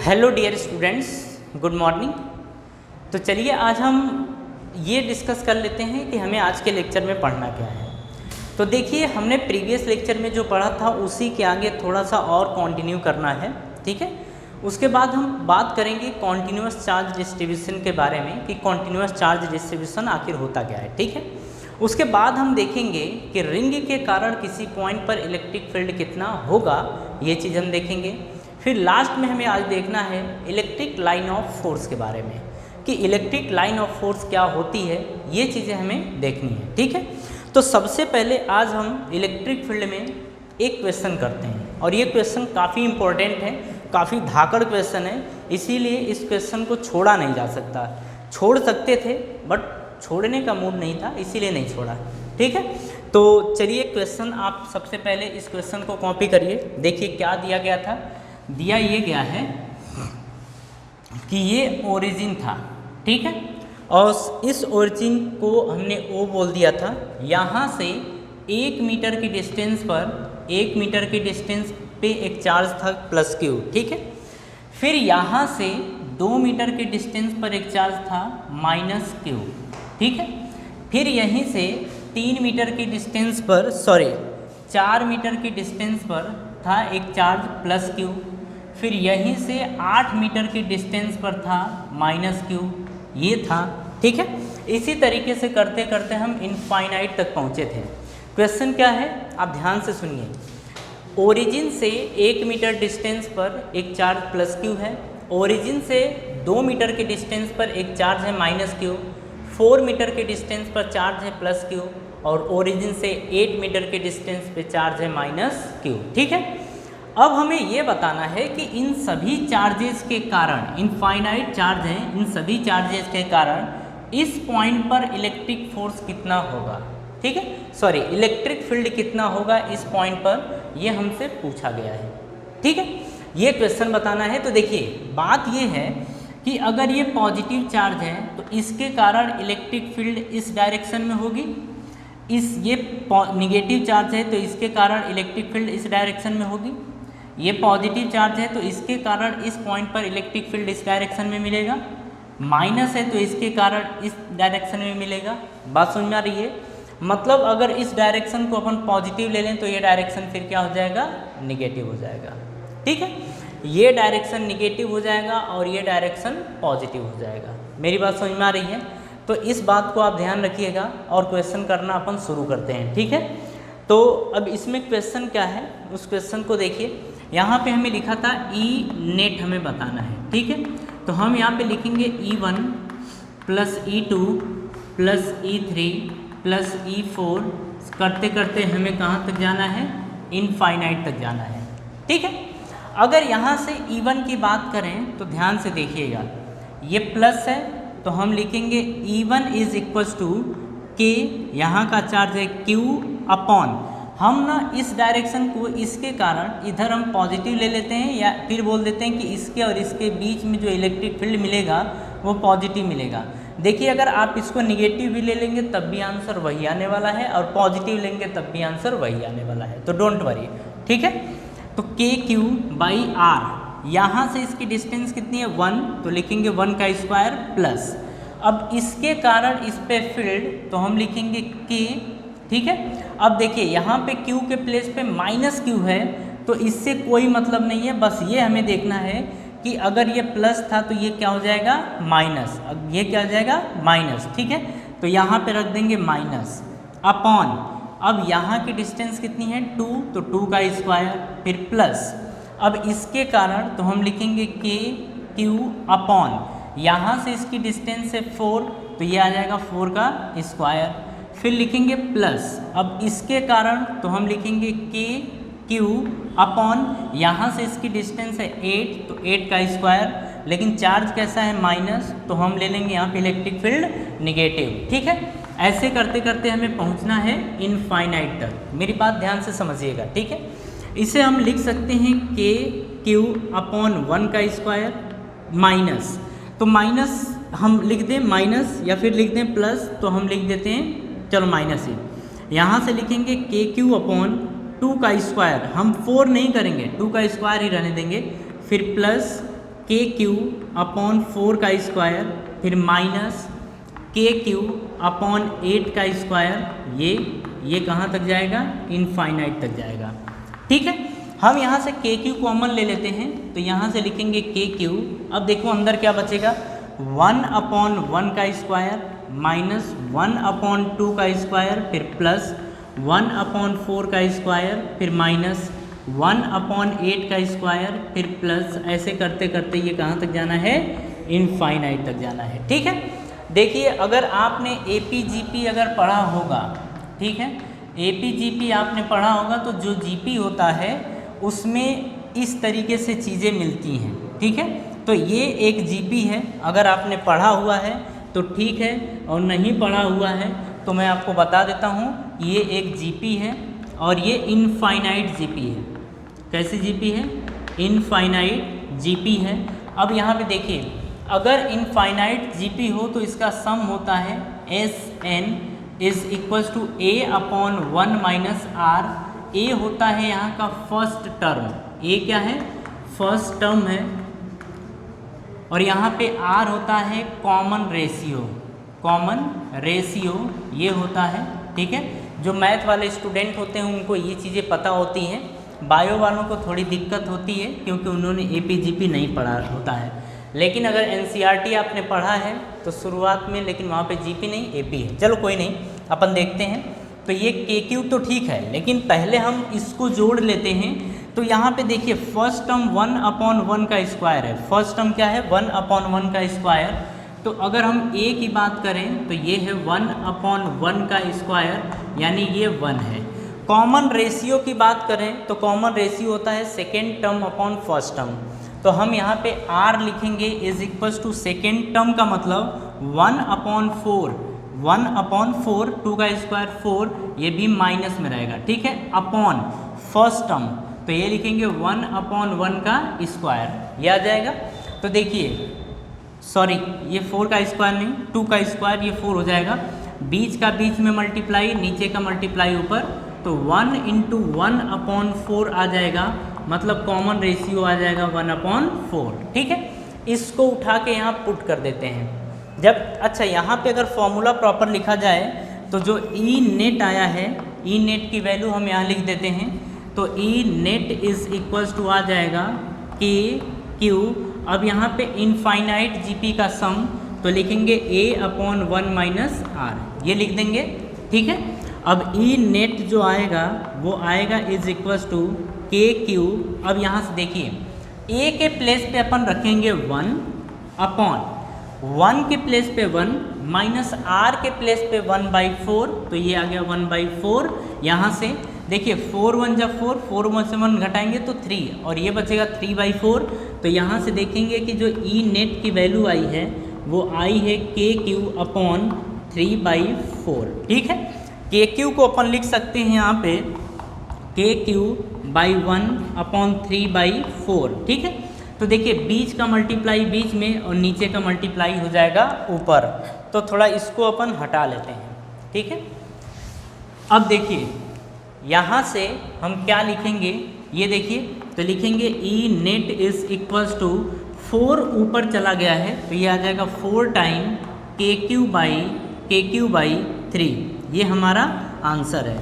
Hello dear students, good morning. तो चलिए आज हम ये डिस्कस कर लेते हैं कि हमें आज के लेक्चर में पढ़ना क्या है। तो देखिए, हमने प्रीवियस लेक्चर में जो पढ़ा था उसी के आगे थोड़ा सा और कंटिन्यू करना है, ठीक है। उसके बाद हम बात करेंगे कॉन्टिन्यूस चार्ज डिस्ट्रीब्यूशन के बारे में कि कॉन्टिन्यूस चार्ज डिस्ट्रीब्यूशन आखिर होता क्या है, ठीक है। उसके बाद हम देखेंगे कि रिंग के कारण किसी पॉइंट पर इलेक्ट्रिक फील्ड कितना होगा, ये चीज़ हम देखेंगे। फिर लास्ट में हमें आज देखना है इलेक्ट्रिक लाइन ऑफ फोर्स के बारे में कि इलेक्ट्रिक लाइन ऑफ फोर्स क्या होती है, ये चीज़ें हमें देखनी है, ठीक है। तो सबसे पहले आज हम इलेक्ट्रिक फील्ड में एक क्वेश्चन करते हैं और ये क्वेश्चन काफ़ी इम्पोर्टेंट है, काफ़ी धाकड़ क्वेश्चन है, इसीलिए इस क्वेश्चन को छोड़ा नहीं जा सकता। छोड़ सकते थे बट छोड़ने का मूड नहीं था, इसीलिए नहीं छोड़ा, ठीक है। तो चलिए क्वेश्चन आप सबसे पहले इस क्वेश्चन को कॉपी करिए। देखिए क्या दिया गया था, दिया ये गया है कि ये ओरिजिन था, ठीक है, और इस ओरिजिन को हमने ओ बोल दिया था। यहाँ से 1 मीटर की डिस्टेंस पर 1 मीटर की डिस्टेंस पे एक चार्ज था प्लस क्यू, ठीक है। फिर यहाँ से 2 मीटर के डिस्टेंस पर एक चार्ज था माइनस क्यू, ठीक है। फिर यहीं से 3 मीटर की डिस्टेंस पर 4 मीटर की डिस्टेंस पर था एक चार्ज प्लस क्यू। फिर यहीं से 8 मीटर की डिस्टेंस पर था माइनस क्यू, ये था, ठीक है। इसी तरीके से करते करते हम इनफाइनाइट तक पहुँचे थे। क्वेश्चन क्या है, आप ध्यान से सुनिए। ओरिजिन से 1 मीटर डिस्टेंस पर एक चार्ज प्लस क्यू है, ओरिजिन से 2 मीटर के डिस्टेंस पर एक चार्ज है माइनस क्यू, 4 मीटर के डिस्टेंस पर चार्ज है प्लस क्यू और ओरिजिन से 8 मीटर के डिस्टेंस पे चार्ज है माइनस क्यू, ठीक है। अब हमें ये बताना है कि इन सभी चार्जेस के कारण, इनफाइनाइट चार्ज हैं, इन सभी चार्जेस के कारण इस पॉइंट पर इलेक्ट्रिक फोर्स कितना होगा, ठीक है, इलेक्ट्रिक फील्ड कितना होगा इस पॉइंट पर, ये हमसे पूछा गया है, ठीक है। ये क्वेश्चन बताना है। तो देखिए बात ये है कि अगर ये पॉजिटिव चार्ज है तो इसके कारण इलेक्ट्रिक फील्ड इस डायरेक्शन में होगी, ये निगेटिव चार्ज है तो इसके कारण इलेक्ट्रिक फील्ड इस डायरेक्शन में होगी, ये पॉजिटिव चार्ज है तो इसके कारण इस पॉइंट पर इलेक्ट्रिक फील्ड इस डायरेक्शन में मिलेगा, माइनस है तो इसके कारण इस डायरेक्शन में मिलेगा। बात समझ में आ रही है? मतलब अगर इस डायरेक्शन को अपन पॉजिटिव ले लें तो ये डायरेक्शन फिर क्या हो जाएगा, निगेटिव हो जाएगा, ठीक है। ये डायरेक्शन निगेटिव हो जाएगा और ये डायरेक्शन पॉजिटिव हो जाएगा। मेरी बात समझ में आ रही है? तो इस बात को आप ध्यान रखिएगा और क्वेश्चन करना अपन शुरू करते हैं, ठीक है। तो अब इसमें क्वेश्चन क्या है, उस क्वेश्चन को देखिए। यहाँ पे हमें लिखा था ई नेट हमें बताना है, ठीक है। तो हम यहाँ पे लिखेंगे E1 plus E2 plus E3 plus E4 करते करते हमें कहाँ तक जाना है, इनफाइनाइट तक जाना है, ठीक है। अगर यहाँ से E1 की बात करें तो ध्यान से देखिएगा, ये प्लस है तो हम लिखेंगे E1 इज इक्वल्स टू के, यहाँ का चार्ज है Q अपॉन, हम ना इस डायरेक्शन को इसके कारण इधर हम पॉजिटिव ले लेते हैं या फिर बोल देते हैं कि इसके और इसके बीच में जो इलेक्ट्रिक फील्ड मिलेगा वो पॉजिटिव मिलेगा। देखिए अगर आप इसको निगेटिव भी ले लेंगे तब भी आंसर वही आने वाला है और पॉजिटिव लेंगे तब भी आंसर वही आने वाला है, तो डोंट वरी, ठीक है। तो के क्यू बाई आर, यहाँ से इसकी डिस्टेंस कितनी है 1, तो लिखेंगे 1 का स्क्वायर प्लस, अब इसके कारण इस पे फील्ड तो हम लिखेंगे के, ठीक है। अब देखिए यहाँ पे Q के प्लेस पे माइनस Q है तो इससे कोई मतलब नहीं है, बस ये हमें देखना है कि अगर ये प्लस था तो ये क्या हो जाएगा माइनस, अब ये क्या हो जाएगा माइनस, ठीक है। तो यहाँ पे रख देंगे माइनस अपॉन, अब यहाँ की डिस्टेंस कितनी है 2, तो 2 का स्क्वायर फिर प्लस, अब इसके कारण तो हम लिखेंगे के क्यू अपॉन, यहाँ से इसकी डिस्टेंस है 4 तो ये आ जाएगा 4 का स्क्वायर, फिर लिखेंगे प्लस, अब इसके कारण तो हम लिखेंगे के क्यू अपॉन, यहाँ से इसकी डिस्टेंस है 8 तो 8 का स्क्वायर, लेकिन चार्ज कैसा है माइनस, तो हम ले लेंगे यहाँ पे इलेक्ट्रिक फील्ड निगेटिव, ठीक है। ऐसे करते करते हमें पहुँचना है इनफाइनाइट तक। मेरी बात ध्यान से समझिएगा, ठीक है। इसे हम लिख सकते हैं के क्यू अपॉन 1 का स्क्वायर माइनस, तो माइनस हम लिख दें माइनस या फिर लिख दें प्लस, तो हम लिख देते हैं चलो माइनस ही, यहाँ से लिखेंगे के क्यू अपॉन 2 का स्क्वायर, हम 4 नहीं करेंगे 2 का स्क्वायर ही रहने देंगे, फिर प्लस के क्यू अपॉन 4 का स्क्वायर, फिर माइनस के क्यू अपॉन 8 का स्क्वायर, ये कहाँ तक जाएगा, इनफाइनाइट तक जाएगा। ठीक है, हम यहाँ से के क्यू कॉमन ले लेते हैं, तो यहाँ से लिखेंगे के क्यू। अब देखो अंदर क्या बचेगा, 1/1 का स्क्वायर माइनस 1/2 का स्क्वायर, फिर प्लस 1/4 का स्क्वायर, फिर माइनस 1/8 का स्क्वायर, फिर प्लस, ऐसे करते करते ये कहाँ तक जाना है, इनफाइनाइट तक जाना है। ठीक है, देखिए अगर आपने एपीजीपी अगर पढ़ा होगा, ठीक है, एपीजीपी आपने पढ़ा होगा, तो जो जीपी होता है उसमें इस तरीके से चीज़ें मिलती हैं। ठीक है, तो ये एक जीपी है, अगर आपने पढ़ा हुआ है तो ठीक है, और नहीं पढ़ा हुआ है तो मैं आपको बता देता हूँ, ये एक जीपी है और ये इनफाइनाइट जीपी है। कैसी जीपी है, इनफाइनाइट जीपी है। अब यहाँ पे देखिए, अगर इनफाइनाइट जीपी हो तो इसका सम होता है Sn is equals to A/1 minus R। A होता है यहाँ का फर्स्ट टर्म, ए क्या है, फर्स्ट टर्म है, और यहाँ पे आर होता है कॉमन रेशियो, ये होता है। ठीक है, जो मैथ वाले स्टूडेंट होते हैं उनको ये चीज़ें पता होती हैं, बायो वालों को थोड़ी दिक्कत होती है क्योंकि उन्होंने एपीजीपी नहीं पढ़ा होता है। लेकिन अगर एनसीईआरटी आपने पढ़ा है तो शुरुआत में, लेकिन वहाँ पे जीपी नहीं एपी है। चलो कोई नहीं, अपन देखते हैं। तो ये के क्यू तो ठीक है, लेकिन पहले हम इसको जोड़ लेते हैं। तो यहाँ पे देखिए फर्स्ट टर्म 1/1 का स्क्वायर है, फर्स्ट टर्म क्या है, 1/1 का स्क्वायर। तो अगर हम ए की बात करें तो ये है 1/1 का स्क्वायर, यानी ये 1 है। कॉमन रेशियो की बात करें तो कॉमन रेशियो होता है second term upon first term. तो हम यहाँ पे r लिखेंगे is equals to second term का मतलब 1/4, 1/4, 2 का स्क्वायर 4, ये भी माइनस में रहेगा। ठीक है, अपॉन फर्स्ट टर्म, तो ये लिखेंगे 1/1 का स्क्वायर, ये आ जाएगा। तो देखिए सॉरी, ये 4 का स्क्वायर नहीं, 2 का स्क्वायर, ये 4 हो जाएगा, बीच का बीच में मल्टीप्लाई, नीचे का मल्टीप्लाई ऊपर, तो 1 × 1/4 आ जाएगा, मतलब कॉमन रेशियो आ जाएगा 1/4। ठीक है, इसको उठा के यहाँ पुट कर देते हैं। जब अच्छा यहाँ पे अगर फॉर्मूला प्रॉपर लिखा जाए तो जो ई नेट आया है, ई नेट की वैल्यू हम यहाँ लिख देते हैं। तो ई नेट इज इक्वल्स टू आ जाएगा के क्यू, अब यहाँ पे इनफाइनाइट जीपी का सम, तो लिखेंगे A/1 माइनस आर, ये लिख देंगे। ठीक है, अब ई नेट जो आएगा वो आएगा इज इक्वल्स टू के क्यू। अब यहाँ से देखिए ए के प्लेस पे अपन रखेंगे 1 अपॉन 1 के प्लेस पे 1 माइनस आर के प्लेस पे 1/4, तो ये आ गया 1/4। यहाँ से देखिए 4 1 जब 4, 4 1 से 1 घटाएंगे तो 3, और ये बचेगा 3/4। तो यहाँ से देखेंगे कि जो ई नेट की वैल्यू आई है वो आई है के क्यू अपॉन 3/4। ठीक है, के क्यू को अपन लिख सकते हैं यहाँ पे के क्यू बाई 1/3/4। ठीक है, तो देखिए बीच का मल्टीप्लाई बीच में और नीचे का मल्टीप्लाई हो जाएगा ऊपर, तो थोड़ा इसको अपन हटा लेते हैं। ठीक है, अब देखिए यहाँ से हम क्या लिखेंगे, ये देखिए, तो लिखेंगे ई नेट इज इक्वल्स टू 4 ऊपर चला गया है तो ये आ जाएगा 4 टाइम के क्यू बाई 3, ये हमारा आंसर है।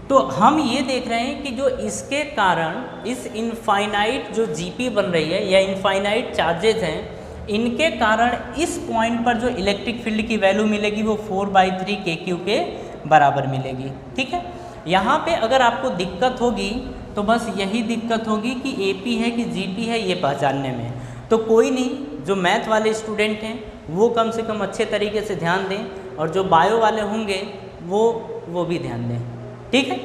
तो हम ये देख रहे हैं कि जो इसके कारण इस इनफाइनाइट जो जीपी बन रही है या इनफाइनाइट चार्जेज हैं, इनके कारण इस पॉइंट पर जो इलेक्ट्रिक फील्ड की वैल्यू मिलेगी वो 4/3 के क्यू के बराबर मिलेगी। ठीक है, यहाँ पे अगर आपको दिक्कत होगी तो बस यही दिक्कत होगी कि एपी है कि जीपी है ये पहचानने में। तो कोई नहीं, जो मैथ वाले स्टूडेंट हैं वो कम से कम अच्छे तरीके से ध्यान दें, और जो बायो वाले होंगे वो भी ध्यान दें। ठीक है,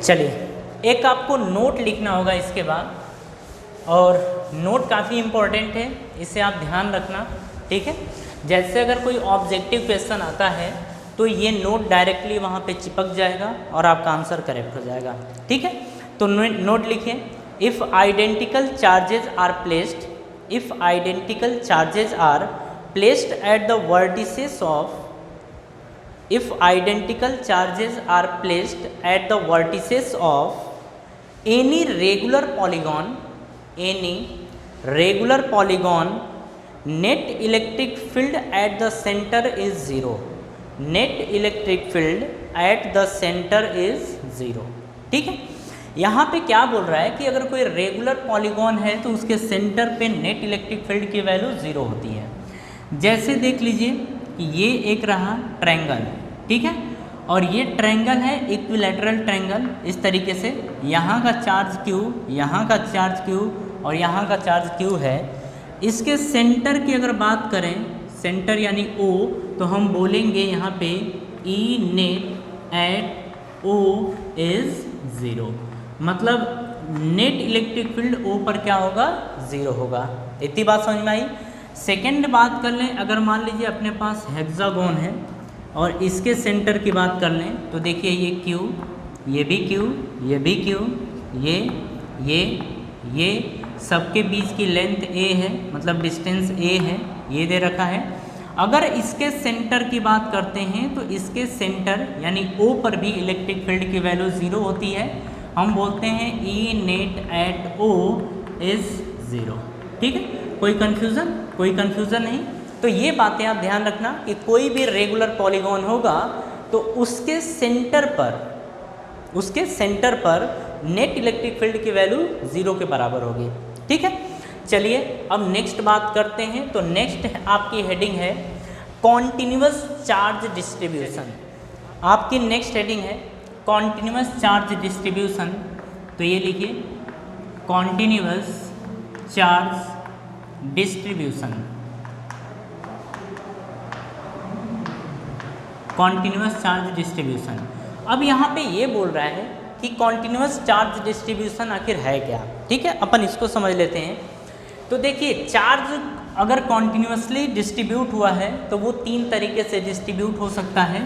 चलिए एक आपको नोट लिखना होगा इसके बाद, और नोट काफ़ी इम्पोर्टेंट है, इसे आप ध्यान रखना। ठीक है, जैसे अगर कोई ऑब्जेक्टिव क्वेश्चन आता है तो ये नोट डायरेक्टली वहाँ पे चिपक जाएगा और आपका आंसर करेक्ट हो जाएगा। ठीक है, तो नोट लिखिए, if identical charges are placed, if identical charges are placed at the vertices of if identical charges are placed at the vertices of any regular polygon, net electric field at the center is 0. Net electric field at the center is 0. ठीक है, यहाँ पे क्या बोल रहा है कि अगर कोई रेगुलर पॉलीगॉन है तो उसके सेंटर पे नेट इलेक्ट्रिक फील्ड की वैल्यू 0 होती है। जैसे देख लीजिए कि ये एक रहा ट्रायंगल, ठीक है, और ये ट्रायंगल है इक्विलैटरल ट्रायंगल। इस तरीके से यहाँ का चार्ज Q, यहाँ का चार्ज Q और यहाँ का चार्ज Q है। इसके सेंटर की अगर बात करें, सेंटर यानी O, तो हम बोलेंगे यहाँ पे E net at O is 0, मतलब नेट इलेक्ट्रिक फील्ड O पर क्या होगा, 0 होगा। इतनी बात समझ में आई। सेकेंड बात कर लें, अगर मान लीजिए अपने पास हेक्सागोन है और इसके सेंटर की बात कर लें तो देखिए ये Q, ये भी Q, ये भी Q, ये सबके बीच की लेंथ A है, मतलब डिस्टेंस A है, ये दे रखा है। अगर इसके सेंटर की बात करते हैं तो इसके सेंटर यानी O पर भी इलेक्ट्रिक फील्ड की वैल्यू 0 होती है। हम बोलते हैं E net at O is 0। ठीक है, कोई कन्फ्यूज़न नहीं। तो ये बातें आप ध्यान रखना कि कोई भी रेगुलर पॉलीगॉन होगा तो उसके सेंटर पर नेट इलेक्ट्रिक फील्ड की वैल्यू 0 के बराबर होगी। ठीक है, चलिए अब नेक्स्ट बात करते हैं। तो नेक्स्ट आपकी हेडिंग है कॉन्टिन्यूअस चार्ज डिस्ट्रीब्यूशन। आपकी नेक्स्ट हेडिंग है कॉन्टिन्यूअस चार्ज डिस्ट्रीब्यूशन। तो ये लिखिए continuous charge distribution. Continuous charge distribution. अब यहाँ पे ये बोल रहा है कि कॉन्टिन्यूअस चार्ज डिस्ट्रीब्यूशन आखिर है क्या। ठीक है, अपन इसको समझ लेते हैं। तो देखिए, चार्ज अगर कॉन्टिन्यूअसली डिस्ट्रीब्यूट हुआ है तो वो 3 तरीके से डिस्ट्रीब्यूट हो सकता है।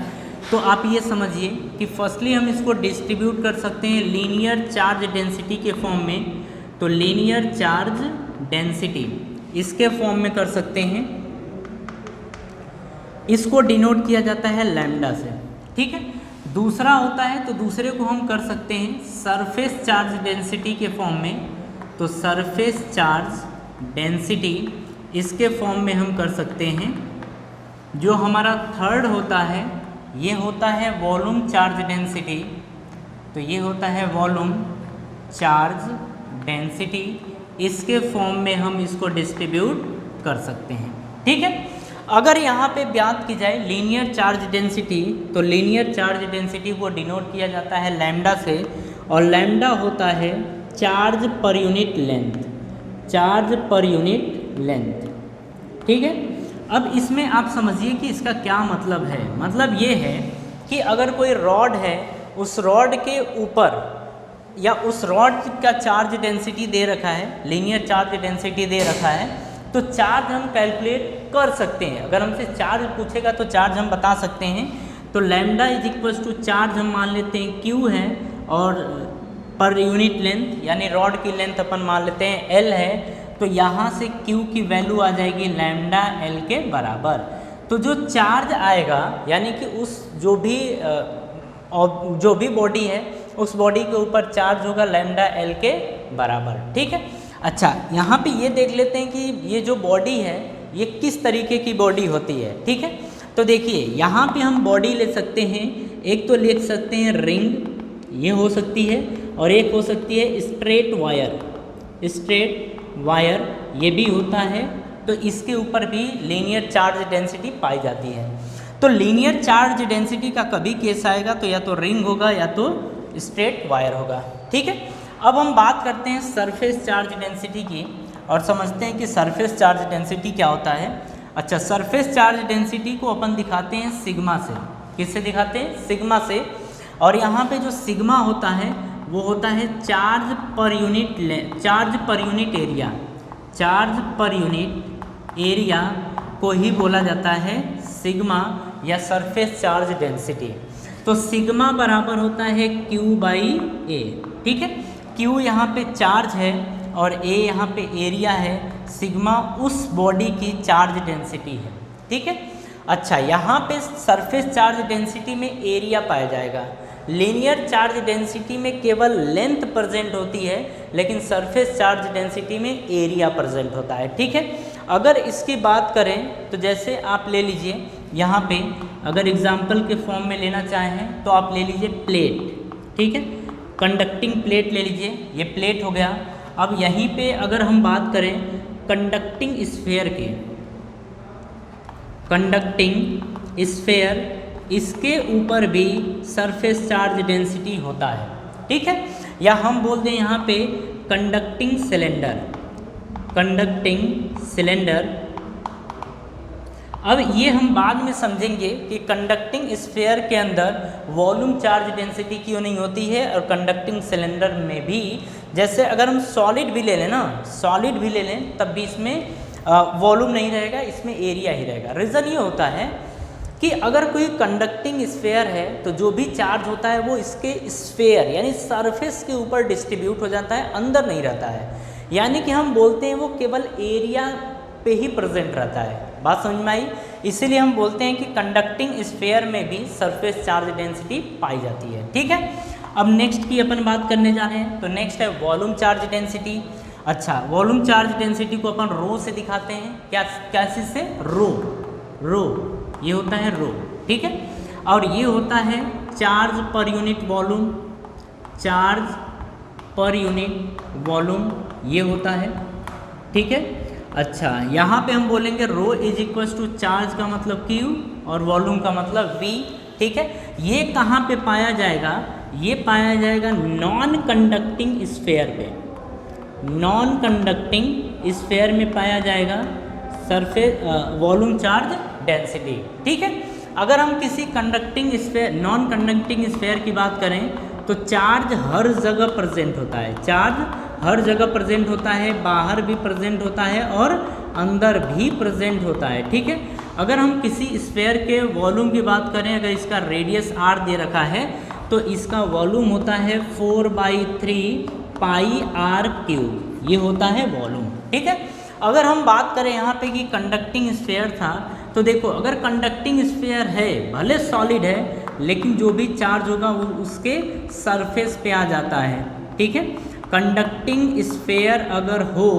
तो आप ये समझिए कि फर्स्टली हम इसको डिस्ट्रीब्यूट कर सकते हैं लीनियर चार्ज डेंसिटी के फॉर्म में। तो लीनियर चार्ज डेंसिटी इसके फॉर्म में कर सकते हैं। इसको डिनोट किया जाता है लैम्डा से। ठीक है, दूसरा होता है तो दूसरे को हम कर सकते हैं सरफेस चार्ज डेंसिटी के फॉर्म में। तो सरफेस चार्ज डेंसिटी इसके फॉर्म में हम कर सकते हैं। जो हमारा थर्ड होता है ये होता है वॉल्यूम चार्ज डेंसिटी। तो ये होता है वॉल्यूम चार्ज डेंसिटी, इसके फॉर्म में हम इसको डिस्ट्रीब्यूट कर सकते हैं। ठीक है, अगर यहाँ पे बात की जाए लीनियर चार्ज डेंसिटी, तो लीनियर चार्ज डेंसिटी को डिनोट किया जाता है लैम्डा से, और लैम्डा होता है charge per unit length. Charge per unit length. ठीक है, अब इसमें आप समझिए कि इसका क्या मतलब है। मतलब ये है कि अगर कोई रॉड है, उस रॉड के ऊपर या उस रॉड का चार्ज डेंसिटी दे रखा है, लीनियर चार्ज डेंसिटी दे रखा है, तो चार्ज हम कैलकुलेट कर सकते हैं। अगर हमसे चार्ज पूछेगा तो चार्ज हम बता सकते हैं। तो lambda is equals to charge हम मान लेते हैं Q है, और पर यूनिट लेंथ यानी रॉड की लेंथ अपन मान लेते हैं L है। तो यहाँ से Q की वैल्यू आ जाएगी लैम्डा L के बराबर। तो जो चार्ज आएगा यानी कि उस जो भी बॉडी है उस बॉडी के ऊपर चार्ज होगा लैम्डा L के बराबर। ठीक है, अच्छा यहाँ पे ये देख लेते हैं कि ये जो बॉडी है ये किस तरीके की बॉडी होती है। ठीक है, तो देखिए यहाँ पे हम बॉडी ले सकते हैं। एक तो ले सकते हैं रिंग, ये हो सकती है, और एक हो सकती है स्ट्रेट वायर, ये भी होता है। तो इसके ऊपर भी लीनियर चार्ज डेंसिटी पाई जाती है। तो लीनियर चार्ज डेंसिटी का कभी केस आएगा तो या तो रिंग होगा या तो स्ट्रेट वायर होगा। ठीक है, अब हम बात करते हैं सरफेस चार्ज डेंसिटी की और समझते हैं कि सरफेस चार्ज डेंसिटी क्या होता है। अच्छा, सरफेस चार्ज डेंसिटी को अपन दिखाते हैं सिग्मा से। किससे दिखाते हैं? सिग्मा से। और यहाँ पे जो सिग्मा होता है वो होता है charge per unit area. Charge per unit area को ही बोला जाता है सिग्मा या सरफेस चार्ज डेंसिटी। तो सिग्मा बराबर होता है Q/A। ठीक है, Q यहाँ पे चार्ज है और A यहाँ पे एरिया है। सिग्मा उस बॉडी की चार्ज डेंसिटी है। ठीक है, अच्छा, यहाँ पे सरफेस चार्ज डेंसिटी में एरिया पाया जाएगा। लीनियर चार्ज डेंसिटी में केवल लेंथ प्रेजेंट होती है, लेकिन सरफेस चार्ज डेंसिटी में एरिया प्रेजेंट होता है। ठीक है, अगर इसकी बात करें तो जैसे आप ले लीजिए यहाँ पे, अगर एग्जाम्पल के फॉर्म में लेना चाहें तो आप ले लीजिए प्लेट। ठीक है, कंडक्टिंग प्लेट ले लीजिए, ये प्लेट हो गया। अब यहीं पे अगर हम बात करें कंडक्टिंग स्फीयर की, कंडक्टिंग स्फीयर, इसके ऊपर भी सरफेस चार्ज डेंसिटी होता है। ठीक है, या हम बोल दें यहाँ पे कंडक्टिंग सिलेंडर, कंडक्टिंग सिलेंडर। अब ये हम बाद में समझेंगे कि कंडक्टिंग स्फीयर के अंदर वॉल्यूम चार्ज डेंसिटी क्यों नहीं होती है, और कंडक्टिंग सिलेंडर में भी, जैसे अगर हम सॉलिड भी ले लें ना, सॉलिड भी ले लें तब भी इसमें वॉल्यूम नहीं रहेगा, इसमें एरिया ही रहेगा। रीज़न ये होता है कि अगर कोई कंडक्टिंग स्फीयर है तो जो भी चार्ज होता है वो इसके स्फीयर यानी सरफेस के ऊपर डिस्ट्रीब्यूट हो जाता है, अंदर नहीं रहता है। यानी कि हम बोलते हैं वो केवल एरिया पे ही प्रेजेंट रहता है। बात समझ में आई? इसीलिए हम बोलते हैं कि कंडक्टिंग स्फीयर में भी सरफेस चार्ज डेंसिटी पाई जाती है। ठीक है, अब नेक्स्ट की अपन बात करने जा रहे हैं, तो नेक्स्ट है वॉल्यूम चार्ज डेंसिटी। अच्छा, वॉल्यूम चार्ज डेंसिटी को अपन रो से दिखाते हैं। क्या चीज़ से? रो, रो, ये होता है रो। ठीक है, और ये होता है charge per unit volume, charge per unit volume ये होता है। ठीक है, अच्छा, यहाँ पे हम बोलेंगे रो इज इक्वल टू चार्ज का मतलब Q और वॉल्यूम का मतलब V। ठीक है, ये कहाँ पे पाया जाएगा? ये पाया जाएगा नॉन कंडक्टिंग स्फीयर पे, नॉन कंडक्टिंग स्फीयर में पाया जाएगा सरफेस वॉल्यूम चार्ज डेंसिटी। ठीक है, अगर हम किसी conducting sphere, non conducting sphere की बात करें तो चार्ज हर जगह प्रेजेंट होता है, चार्ज हर जगह प्रेजेंट होता है, बाहर भी प्रेजेंट होता है और अंदर भी प्रेजेंट होता है। ठीक है, अगर हम किसी स्फीयर के वॉल्यूम की बात करें, अगर इसका रेडियस r दे रखा है तो इसका वॉल्यूम होता है 4/3 पाई r क्यूब, ये होता है वॉल्यूम। ठीक है, अगर हम बात करें यहाँ पे कि कंडक्टिंग स्फीयर था, तो देखो अगर कंडक्टिंग स्फीयर है, भले सॉलिड है, लेकिन जो भी चार्ज होगा वो उसके सरफेस पे आ जाता है। ठीक है, कंडक्टिंग स्फीयर अगर हो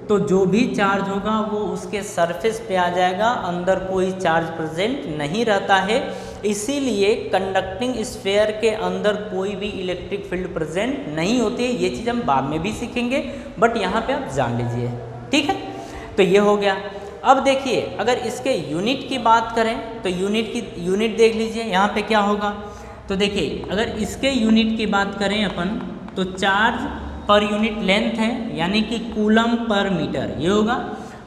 तो जो भी चार्ज होगा वो उसके सरफेस पे आ जाएगा, अंदर कोई चार्ज प्रेजेंट नहीं रहता है। इसीलिए कंडक्टिंग स्फीयर के अंदर कोई भी इलेक्ट्रिक फील्ड प्रेजेंट नहीं होती है। ये चीज़ हम बाद में भी सीखेंगे, बट यहाँ पे आप जान लीजिए। ठीक है, तो ये हो गया। अब देखिए, अगर इसके यूनिट की बात करें तो यूनिट देख लीजिए यहाँ पे क्या होगा। तो देखिए, अगर इसके यूनिट की बात करें अपन तो चार्ज पर यूनिट लेंथ है, यानी कि कूलम पर मीटर, ये होगा।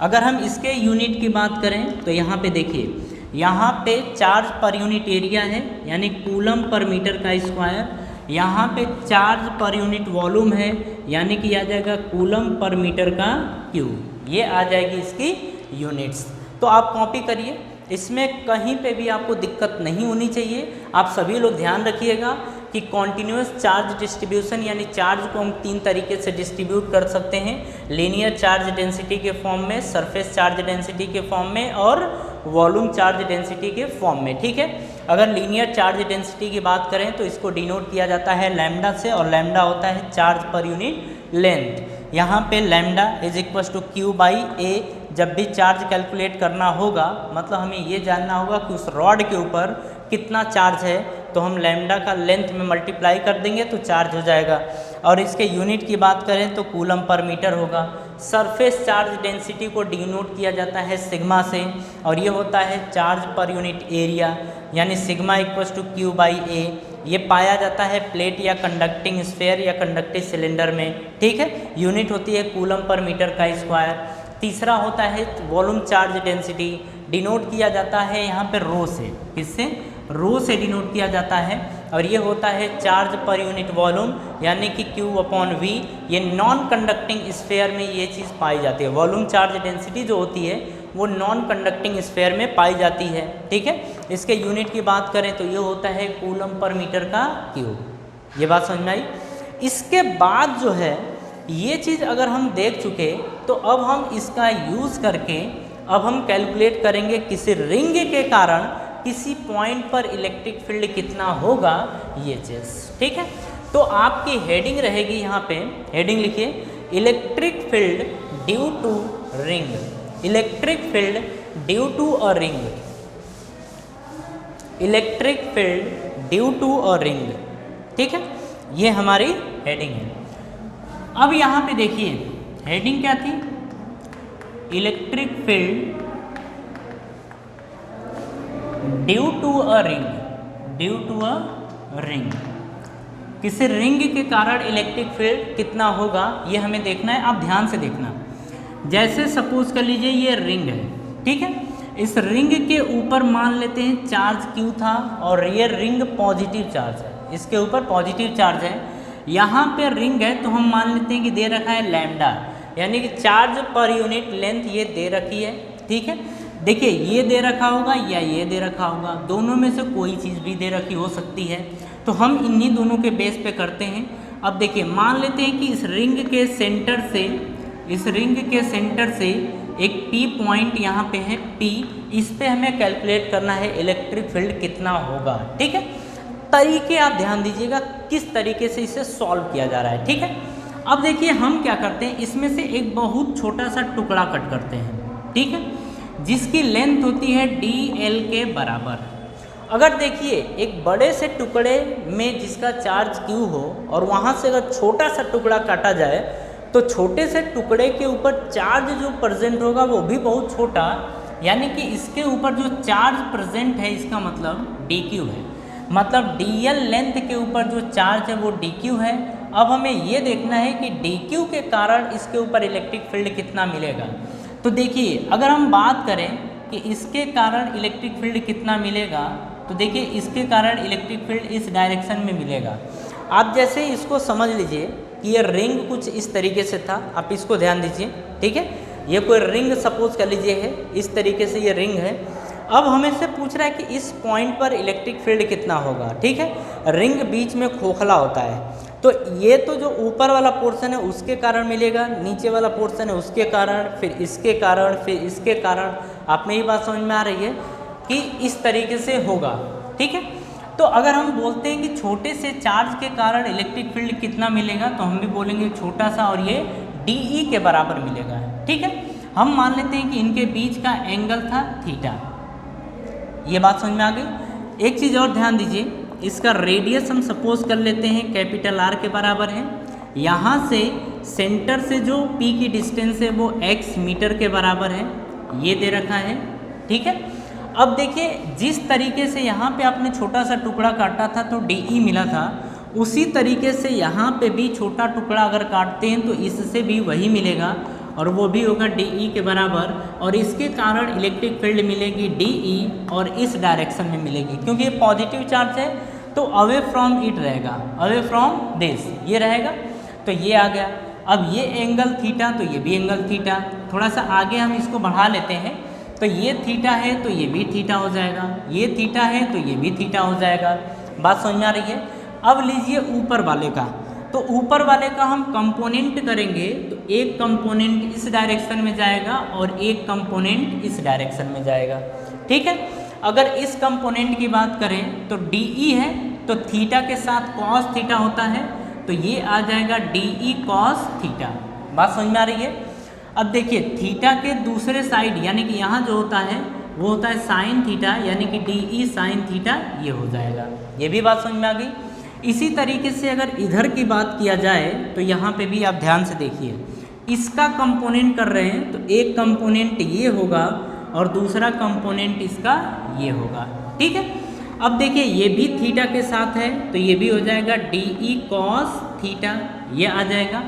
अगर हम इसके यूनिट की बात करें तो यहाँ पे देखिए, यहाँ पे चार्ज पर यूनिट एरिया है, यानी कूलम पर मीटर का स्क्वायर। यहाँ पे चार्ज पर यूनिट वॉल्यूम है, यानी कि आ जाएगा कूलम पर मीटर का क्यूब, ये आ जाएगी इसकी यूनिट्स। तो आप कॉपी करिए, इसमें कहीं पे भी आपको दिक्कत नहीं होनी चाहिए। आप सभी लोग ध्यान रखिएगा कि कॉन्टिन्यूस चार्ज डिस्ट्रीब्यूशन, यानी चार्ज को हम 3 तरीके से डिस्ट्रीब्यूट कर सकते हैं, लीनियर चार्ज डेंसिटी के फॉर्म में, सरफेस चार्ज डेंसिटी के फॉर्म में और वॉल्यूम चार्ज डेंसिटी के फॉर्म में। ठीक है, अगर लीनियर चार्ज डेंसिटी की बात करें तो इसको डिनोट किया जाता है लैम्डा से, और लैम्डा होता है चार्ज पर यूनिट लेंथ। यहाँ पे lambda is equal to Q/A। जब भी चार्ज कैलकुलेट करना होगा, मतलब हमें ये जानना होगा कि उस रॉड के ऊपर कितना चार्ज है, तो हम लैम्डा का लेंथ में मल्टीप्लाई कर देंगे तो चार्ज हो जाएगा। और इसके यूनिट की बात करें तो कूलम पर मीटर होगा। सरफेस चार्ज डेंसिटी को डिनोट किया जाता है सिग्मा से, और ये होता है चार्ज पर यूनिट एरिया, यानी सिग्मा इक्वल टू Q/A। ये पाया जाता है प्लेट या कंडक्टिंग स्फीयर या कंडक्टिव सिलेंडर में। ठीक है, यूनिट होती है कूलम पर मीटर का स्क्वायर। तीसरा होता है वॉल्यूम चार्ज डेंसिटी, डिनोट किया जाता है यहाँ पे रो से। किससे? रो से डिनोट किया जाता है, और ये होता है चार्ज पर यूनिट वॉल्यूम, यानी कि Q/V। ये नॉन कंडक्टिंग स्फीयर में ये चीज़ पाई जाती है। वॉल्यूम चार्ज डेंसिटी जो होती है वो नॉन कंडक्टिंग स्फीयर में पाई जाती है। ठीक है, इसके यूनिट की बात करें तो ये होता है कूलम पर मीटर का क्यूब। ये बात समझ में आई? इसके बाद जो है ये चीज़ अगर हम देख चुके तो अब हम इसका यूज़ करके अब हम कैलकुलेट करेंगे किसी रिंग के कारण किसी पॉइंट पर इलेक्ट्रिक फील्ड कितना होगा, ये चीज़। ठीक है, तो आपकी हेडिंग रहेगी यहाँ पे, हेडिंग लिखिए electric field due to ring, electric field due to a ring, electric field due to a ring. ठीक है, ये हमारी हेडिंग है। अब यहाँ पे देखिए हेडिंग क्या थी, electric field due to a ring, due to a ring, किसी रिंग के कारण इलेक्ट्रिक फील्ड कितना होगा ये हमें देखना है। आप ध्यान से देखना, जैसे सपोज कर लीजिए ये रिंग है, ठीक है, इस रिंग के ऊपर मान लेते हैं चार्ज Q था और ये रिंग पॉजिटिव चार्ज है, इसके ऊपर पॉजिटिव चार्ज है। यहाँ पे रिंग है तो हम मान लेते हैं कि दे रखा है लैम्डा, यानी कि चार्ज पर यूनिट लेंथ ये दे रखी है। ठीक है, देखिए ये दे रखा होगा या ये दे रखा होगा, दोनों में से कोई चीज़ भी दे रखी हो सकती है, तो हम इन्हीं दोनों के बेस पे करते हैं। अब देखिए मान लेते हैं कि इस रिंग के सेंटर से, इस रिंग के सेंटर से एक P पॉइंट यहाँ पे है P, इस पे हमें कैलकुलेट करना है इलेक्ट्रिक फील्ड कितना होगा। ठीक है, तरीके आप ध्यान दीजिएगा किस तरीके से इसे सॉल्व किया जा रहा है। ठीक है, अब देखिए हम क्या करते हैं, इसमें से एक बहुत छोटा सा टुकड़ा कट करते हैं, ठीक है, जिसकी लेंथ होती है dl के बराबर। अगर देखिए एक बड़े से टुकड़े में जिसका चार्ज Q हो और वहाँ से अगर छोटा सा टुकड़ा काटा जाए तो छोटे से टुकड़े के ऊपर चार्ज जो प्रेजेंट होगा वो भी बहुत छोटा, यानी कि इसके ऊपर जो चार्ज प्रेजेंट है इसका मतलब dq है, मतलब dl लेंथ के ऊपर जो चार्ज है वो dq है। अब हमें ये देखना है कि dq के कारण इसके ऊपर इलेक्ट्रिक फील्ड कितना मिलेगा। तो देखिए अगर हम बात करें कि इसके कारण इलेक्ट्रिक फील्ड कितना मिलेगा, तो देखिए इसके कारण इलेक्ट्रिक फील्ड इस डायरेक्शन में मिलेगा। आप जैसे इसको समझ लीजिए कि ये रिंग कुछ इस तरीके से था, आप इसको ध्यान दीजिए। ठीक है, ये कोई रिंग सपोज कर लीजिए है, इस तरीके से ये रिंग है। अब हमें से पूछ रहा है कि इस पॉइंट पर इलेक्ट्रिक फील्ड कितना होगा। ठीक है, रिंग बीच में खोखला होता है, तो ये तो जो ऊपर वाला पोर्शन है उसके कारण मिलेगा, नीचे वाला पोर्शन है उसके कारण, फिर इसके कारण, फिर इसके कारण। आप में ये बात समझ में आ रही है कि इस तरीके से होगा। ठीक है, तो अगर हम बोलते हैं कि छोटे से चार्ज के कारण इलेक्ट्रिक फील्ड कितना मिलेगा, तो हम भी बोलेंगे छोटा सा और ये dE के बराबर मिलेगा। ठीक है, हम मान लेते हैं कि इनके बीच का एंगल था थीटा। ये बात समझ में आ गई। एक चीज़ और ध्यान दीजिए, इसका रेडियस हम सपोज कर लेते हैं कैपिटल R के बराबर है। यहाँ से सेंटर से जो P की डिस्टेंस है वो x मीटर के बराबर है, ये दे रखा है। ठीक है, अब देखिए जिस तरीके से यहाँ पे आपने छोटा सा टुकड़ा काटा था तो dE मिला था, उसी तरीके से यहाँ पे भी छोटा टुकड़ा अगर काटते हैं तो इससे भी वही मिलेगा और वो भी होगा dE के बराबर, और इसके कारण इलेक्ट्रिक फील्ड मिलेगी dE और इस डायरेक्शन में मिलेगी, क्योंकि ये पॉजिटिव चार्ज है तो अवे फ्रॉम इट रहेगा, अवे फ्रॉम दिस ये रहेगा, तो ये आ गया। अब ये एंगल थीटा तो ये भी एंगल थीटा, थोड़ा सा आगे हम इसको बढ़ा लेते हैं, तो ये थीटा है तो ये भी थीटा हो जाएगा, ये थीटा है तो ये भी थीटा हो जाएगा। बात समझ में आ रही है। अब लीजिए ऊपर वाले का, तो ऊपर वाले का हम कंपोनेंट करेंगे तो एक कंपोनेंट इस डायरेक्शन में जाएगा और एक कंपोनेंट इस डायरेक्शन में जाएगा। ठीक है, अगर इस कंपोनेंट की बात करें तो dE है तो थीटा के साथ cos थीटा होता है, तो ये आ जाएगा dE cos थीटा। बात समझ में आ रही है। अब देखिए थीटा के दूसरे साइड यानी कि यहाँ जो होता है वो होता है साइन थीटा, यानी कि dE साइन थीटा ये हो जाएगा। ये भी बात समझ में आ गई। इसी तरीके से अगर इधर की बात किया जाए तो यहाँ पे भी आप ध्यान से देखिए, इसका कंपोनेंट कर रहे हैं तो एक कंपोनेंट ये होगा और दूसरा कंपोनेंट इसका ये होगा। ठीक है, अब देखिए ये भी थीटा के साथ है तो ये भी हो जाएगा dE cos थीटा, ये आ जाएगा।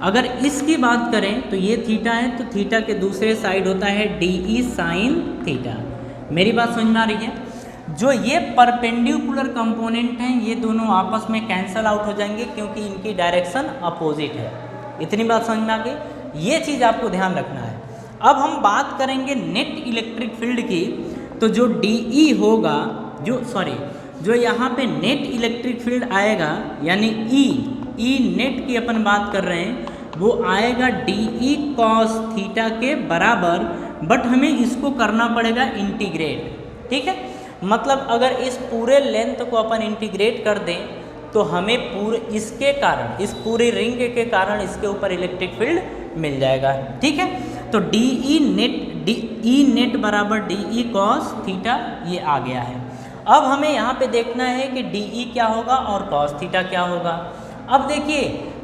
अगर इसकी बात करें तो ये थीटा है तो थीटा के दूसरे साइड होता है dE साइन थीटा। मेरी बात समझ में आ रही है। जो ये परपेंडिकुलर कंपोनेंट हैं ये दोनों आपस में कैंसल आउट हो जाएंगे क्योंकि इनकी डायरेक्शन अपोजिट है। इतनी बात समझ में आ गई, ये चीज़ आपको ध्यान रखना है। अब हम बात करेंगे नेट इलेक्ट्रिक फील्ड की, तो जो dE होगा, जो यहाँ पे नेट इलेक्ट्रिक फील्ड आएगा यानी E नेट की अपन बात कर रहे हैं, वो आएगा dE cos थीटा के बराबर बट हमें इसको करना पड़ेगा इंटीग्रेट, ठीक है। मतलब अगर इस पूरे लेंथ को अपन इंटीग्रेट कर दें तो हमें इसके कारण, इस पूरी रिंग के कारण इसके ऊपर इलेक्ट्रिक फील्ड मिल जाएगा, ठीक है। तो डी नेट बराबर डी कॉस थीटा ये आ गया है। अब हमें यहाँ पे देखना है कि डी क्या होगा और कॉस थीटा क्या होगा। अब देखिए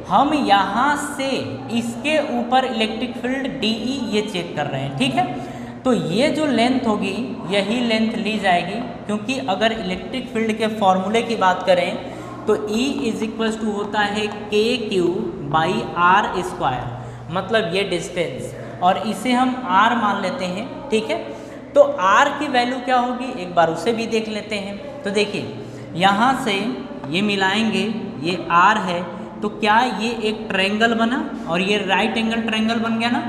हम यहाँ से इसके ऊपर इलेक्ट्रिक फील्ड डी ये चेक कर रहे हैं, ठीक है। तो ये जो लेंथ होगी यही लेंथ ली जाएगी, क्योंकि अगर इलेक्ट्रिक फील्ड के फॉर्मूले की बात करें तो E इज होता है KQ/R², मतलब ये डिस्टेंस, और इसे हम R मान लेते हैं, ठीक है। तो R की वैल्यू क्या होगी एक बार उसे भी देख लेते हैं। तो देखिए यहाँ से ये मिलाएंगे, ये R है, तो क्या ये एक ट्रायंगल बना और ये राइट एंगल ट्रायंगल बन गया ना।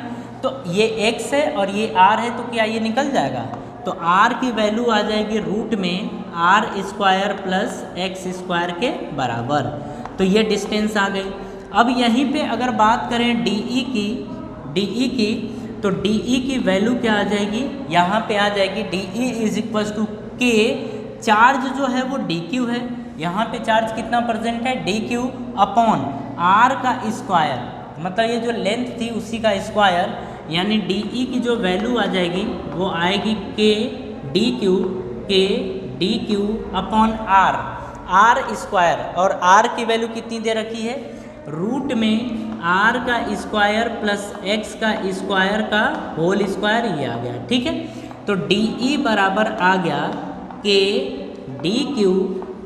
तो ये x है और ये r है, तो क्या ये निकल जाएगा। तो r की वैल्यू आ जाएगी रूट में r² प्लस x² के बराबर। तो ये डिस्टेंस आ गई। अब यहीं पे अगर बात करें डी की तो डी की वैल्यू क्या आ जाएगी, यहाँ पे आ जाएगी डी इज इक्वल टू के, चार्ज जो है वो डी क्यू है, यहाँ पे चार्ज कितना परसेंट है डी क्यू अपॉन आर का स्क्वायर, मतलब ये जो लेंथ थी उसी का स्क्वायर, यानी डी की जो वैल्यू आ जाएगी वो आएगी k d q upon are square, और आर की वैल्यू कितनी दे रखी है रूट में आर का स्क्वायर प्लस एक्स का स्क्वायर का होल स्क्वायर, ये आ गया, ठीक है। तो डी बराबर आ गया के d q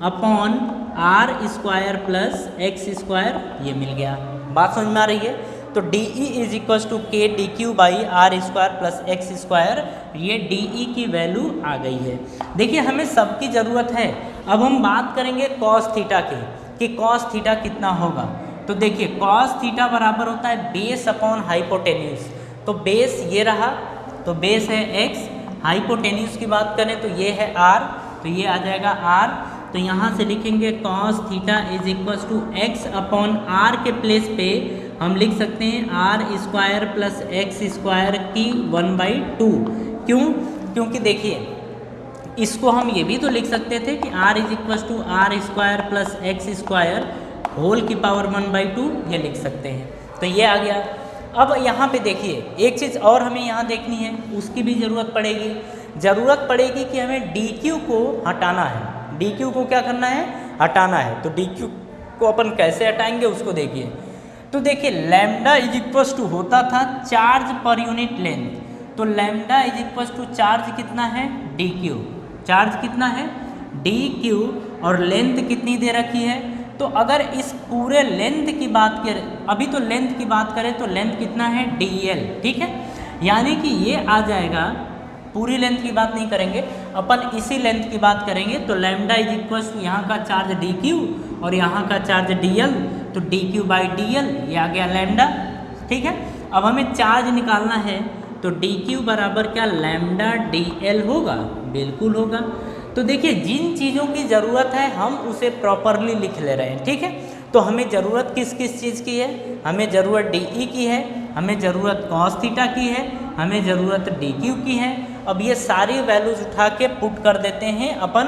upon r² plus x², ये मिल गया। बात समझ में आ रही है। तो डी इज इक्वल टू के d Q by r² plus x², ये डी की वैल्यू आ गई है। देखिए हमें सबकी ज़रूरत है। अब हम बात करेंगे कॉस थीटा की, कि कॉस थीटा कितना होगा। तो देखिए कॉस थीटा बराबर होता है बेस अपॉन हाइपोटेन्यूज। तो बेस ये रहा, तो बेस है x, हाइपोटेन्यूज की बात करें तो ये है r, तो ये आ जाएगा r। तो यहाँ से लिखेंगे cos theta is equal to x upon r के प्लेस पे हम लिख सकते हैं r² प्लस x² की 1/2। क्यों? क्योंकि देखिए इसको हम ये भी तो लिख सकते थे कि r is equal to r² plus x² whole की पावर 1/2, ये लिख सकते हैं। तो ये आ गया। अब यहाँ पे देखिए एक चीज़ और हमें यहाँ देखनी है, उसकी भी ज़रूरत पड़ेगी कि हमें डी क्यू को हटाना है। डी क्यू को क्या करना है, हटाना है। तो डी क्यू को अपन कैसे हटाएंगे उसको देखिए। तो देखिए लैम्डा इज इक्वल टू होता था चार्ज पर यूनिट लेंथ, तो lambda is equal to charge कितना है डी क्यू, चार्ज कितना है डी क्यू, और लेंथ कितनी दे रखी है। तो अगर इस पूरे लेंथ की बात करें, अभी तो लेंथ की बात करें तो लेंथ कितना है dl, ठीक है। यानी कि ये आ जाएगा, पूरी लेंथ की बात नहीं करेंगे अपन, इसी लेंथ की बात करेंगे। तो लैम्डा इज इक्वल टू यहाँ का चार्ज dq और यहाँ का चार्ज dl, तो dq/dl ये आ गया लैम्डा, ठीक है। अब हमें चार्ज निकालना है, तो dq बराबर क्या लैम्डा dl होगा, बिल्कुल होगा। तो देखिए जिन चीज़ों की ज़रूरत है हम उसे प्रॉपरली लिख ले रहे हैं, ठीक है। तो हमें ज़रूरत किस किस चीज़ की है, हमें ज़रूरत डी की है, हमें ज़रूरत कॉस थीटा की है, हमें ज़रूरत डी क्यू की है। अब ये सारी वैल्यूज उठा के पुट कर देते हैं अपन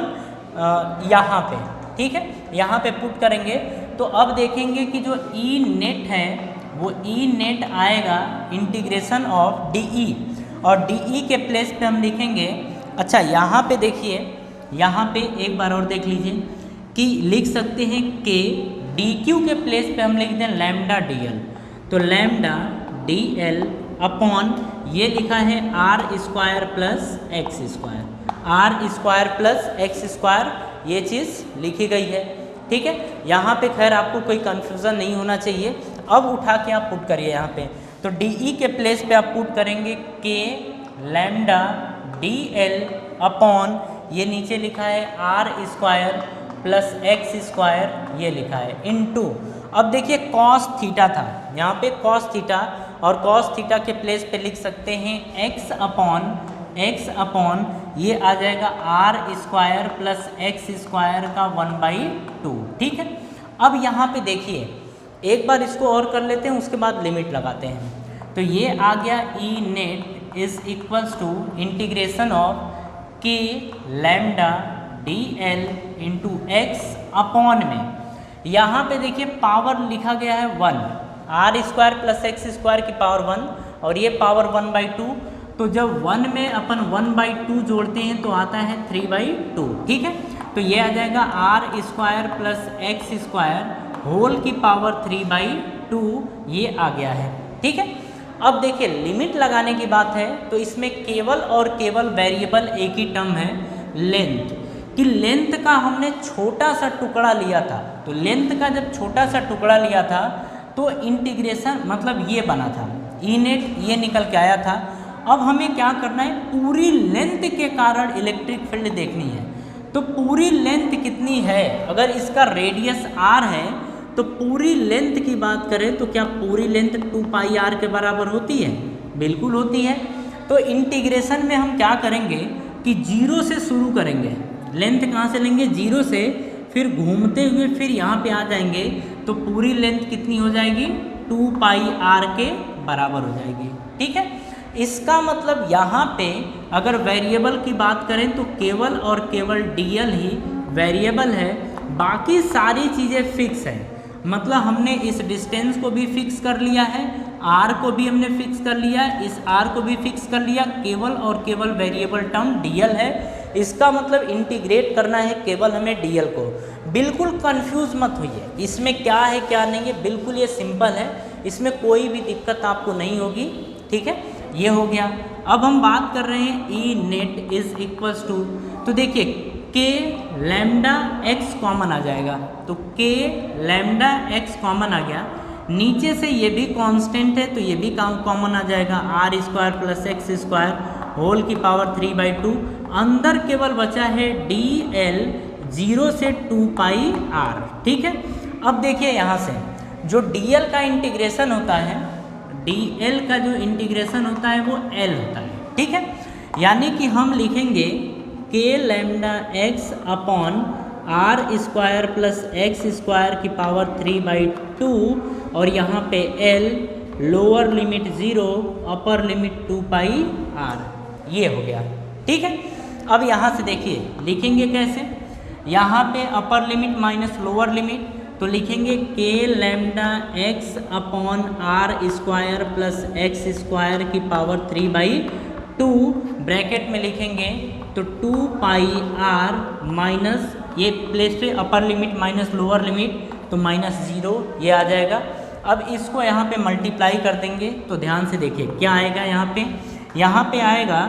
यहाँ पे, ठीक है। यहाँ पे पुट करेंगे तो अब देखेंगे कि जो ई नेट है वो ई नेट आएगा इंटीग्रेशन ऑफ डी, और डी के प्लेस पे हम लिखेंगे, अच्छा यहाँ पे देखिए, यहाँ पे एक बार और देख लीजिए कि लिख सकते हैं कि डी क्यू के प्लेस पे हम लिख दें लैम्डा dl, तो लैम्डा dl अपॉन ये लिखा है r² plus x², r² plus x², ये चीज़ लिखी गई है, ठीक है। यहाँ पे खैर आपको कोई कन्फ्यूज़न नहीं होना चाहिए। अब उठा के आप पुट करिए यहाँ पे, तो डी के प्लेस पे आप पुट करेंगे के लैम्डा dl अपॉन ये नीचे लिखा है r² प्लस x², ये लिखा है इनटू, अब देखिए कॉस थीटा था यहाँ पे, कॉस थीटा, और कॉस थीटा के प्लेस पे लिख सकते हैं x अपॉन ये आ जाएगा r² प्लस x² का 1/2, ठीक है। अब यहाँ पे देखिए एक बार इसको और कर लेते हैं, उसके बाद लिमिट लगाते हैं। तो ये आ गया E net is equals to integration of K lambda D L into X upon में, यहाँ पे देखिए पावर लिखा गया है 1, R square plus x square की पावर 1 और ये पावर 1/2, तो जब 1 में अपन 1/2 जोड़ते हैं तो आता है 3/2, ठीक है। तो ये आ जाएगा r square plus x square whole की पावर 3/2, ये आ गया है, ठीक है। अब देखिए लिमिट लगाने की बात है तो इसमें केवल और केवल वेरिएबल एक ही टर्म है, लेंथ, कि लेंथ का हमने छोटा सा टुकड़ा लिया था, तो लेंथ का जब छोटा सा टुकड़ा लिया था तो इंटीग्रेशन मतलब ये बना था, ई नेट ये निकल के आया था। अब हमें क्या करना है, पूरी लेंथ के कारण इलेक्ट्रिक फील्ड देखनी है। तो पूरी लेंथ कितनी है, अगर इसका रेडियस r है तो पूरी लेंथ की बात करें तो क्या पूरी लेंथ 2πr के बराबर होती है, बिल्कुल होती है। तो इंटीग्रेशन में हम क्या करेंगे कि 0 से शुरू करेंगे, लेंथ कहाँ से लेंगे 0 से, फिर घूमते हुए फिर यहाँ पे आ जाएंगे तो पूरी लेंथ कितनी हो जाएगी 2πr के बराबर हो जाएगी, ठीक है। इसका मतलब यहाँ पे अगर वेरिएबल की बात करें तो केवल और केवल dl ही वेरिएबल है, बाकी सारी चीज़ें फिक्स है। मतलब हमने इस डिस्टेंस को भी फिक्स कर लिया है, r को भी हमने फिक्स कर लिया है, इस r को भी फिक्स कर लिया, केवल और केवल वेरिएबल टर्म dl है। इसका मतलब इंटीग्रेट करना है केवल हमें dl को। बिल्कुल कंफ्यूज मत होइए इसमें क्या है क्या नहीं है, बिल्कुल ये सिंपल है, इसमें कोई भी दिक्कत आपको नहीं होगी, ठीक है। ये हो गया। अब हम बात कर रहे हैं E net is equals to, तो देखिए के लैम्डा एक्स कॉमन आ जाएगा, तो के लैम्डा एक्स कॉमन आ गया, नीचे से ये भी कांस्टेंट है तो ये भी कॉमन आ जाएगा, r square plus x square whole की पावर 3/2, अंदर केवल बचा है डी एल 0 से 2πr, ठीक है। अब देखिए यहाँ से जो dl का इंटीग्रेशन होता है, dl का जो इंटीग्रेशन होता है वो l होता है, ठीक है। यानी कि हम लिखेंगे k lambda x upon are square plus x square की पावर 3/2 और यहाँ पे l lower limit 0 upper limit 2πr, ये हो गया, ठीक है। अब यहाँ से देखिए लिखेंगे कैसे, यहाँ पे upper limit minus lower limit, तो लिखेंगे k lambda x upon are square plus x square की पावर 3/2 ब्रैकेट में लिखेंगे तो 2πr माइनस ये प्लेस पे upper limit minus lower limit तो -0 ये आ जाएगा। अब इसको यहाँ पे मल्टीप्लाई कर देंगे तो ध्यान से देखिए क्या आएगा, यहाँ पे आएगा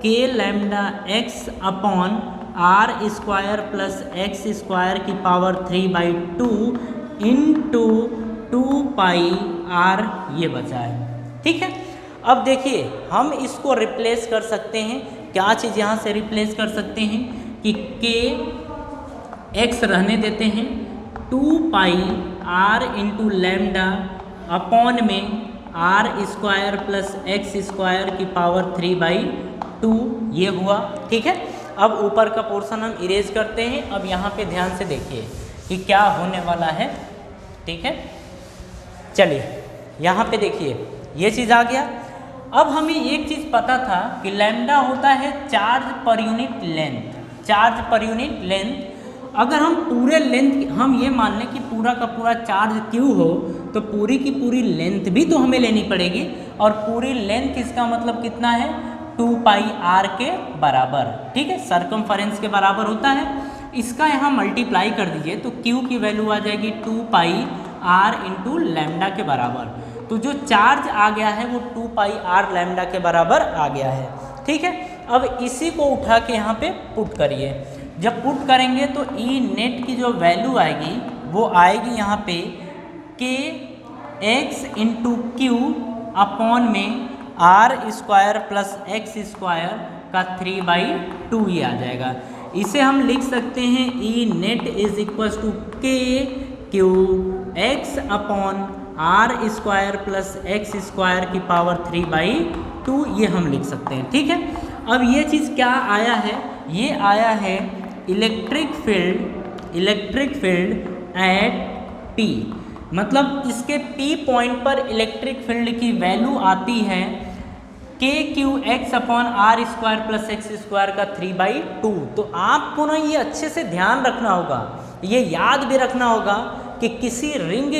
k lambda x upon are square plus x square की पावर 3/2 इंटू 2πr, ये बचा है, ठीक है। अब देखिए हम इसको रिप्लेस कर सकते हैं, क्या चीज़ यहाँ से रिप्लेस कर सकते हैं कि के एक्स रहने देते हैं, 2πr इंटू लैम्डा अपॉन में r square plus x square की पावर 3/2, ये हुआ, ठीक है। अब ऊपर का पोर्शन हम इरेज करते हैं। अब यहाँ पे ध्यान से देखिए कि क्या होने वाला है, ठीक है। चलिए यहाँ पे देखिए ये चीज़ आ गया। अब हमें एक चीज़ पता था कि लैम्डा होता है charge per unit length, charge per unit length. अगर हम पूरे लेंथ हम ये मान लें कि पूरा का पूरा चार्ज क्यू हो तो पूरी की पूरी लेंथ भी तो हमें लेनी पड़ेगी, और पूरी लेंथ इसका मतलब कितना है 2πr के बराबर, ठीक है, सरकमफरेंस के बराबर होता है। इसका यहाँ मल्टीप्लाई कर दीजिए तो q की वैल्यू आ जाएगी 2πr इंटू लैम्डा के बराबर। तो जो चार्ज आ गया है वो 2πr लैम्डा के बराबर आ गया है, ठीक है। अब इसी को उठा के यहाँ पे पुट करिए, जब पुट करेंगे तो ई नेट की जो वैल्यू आएगी वो आएगी यहाँ पे k x into q upon में r square plus x square का 3/2, ये आ जाएगा। इसे हम लिख सकते हैं E net is equal to के Q x upon are square plus x square की पावर 3/2, ये हम लिख सकते हैं, ठीक है। अब ये चीज़ क्या आया है, ये आया है इलेक्ट्रिक फील्ड एट P, मतलब इसके P पॉइंट पर इलेक्ट्रिक फील्ड की वैल्यू आती है k Q x upon are square plus x square का 3/2। तो आपको ना ये अच्छे से ध्यान रखना होगा, ये याद भी रखना होगा कि किसी रिंग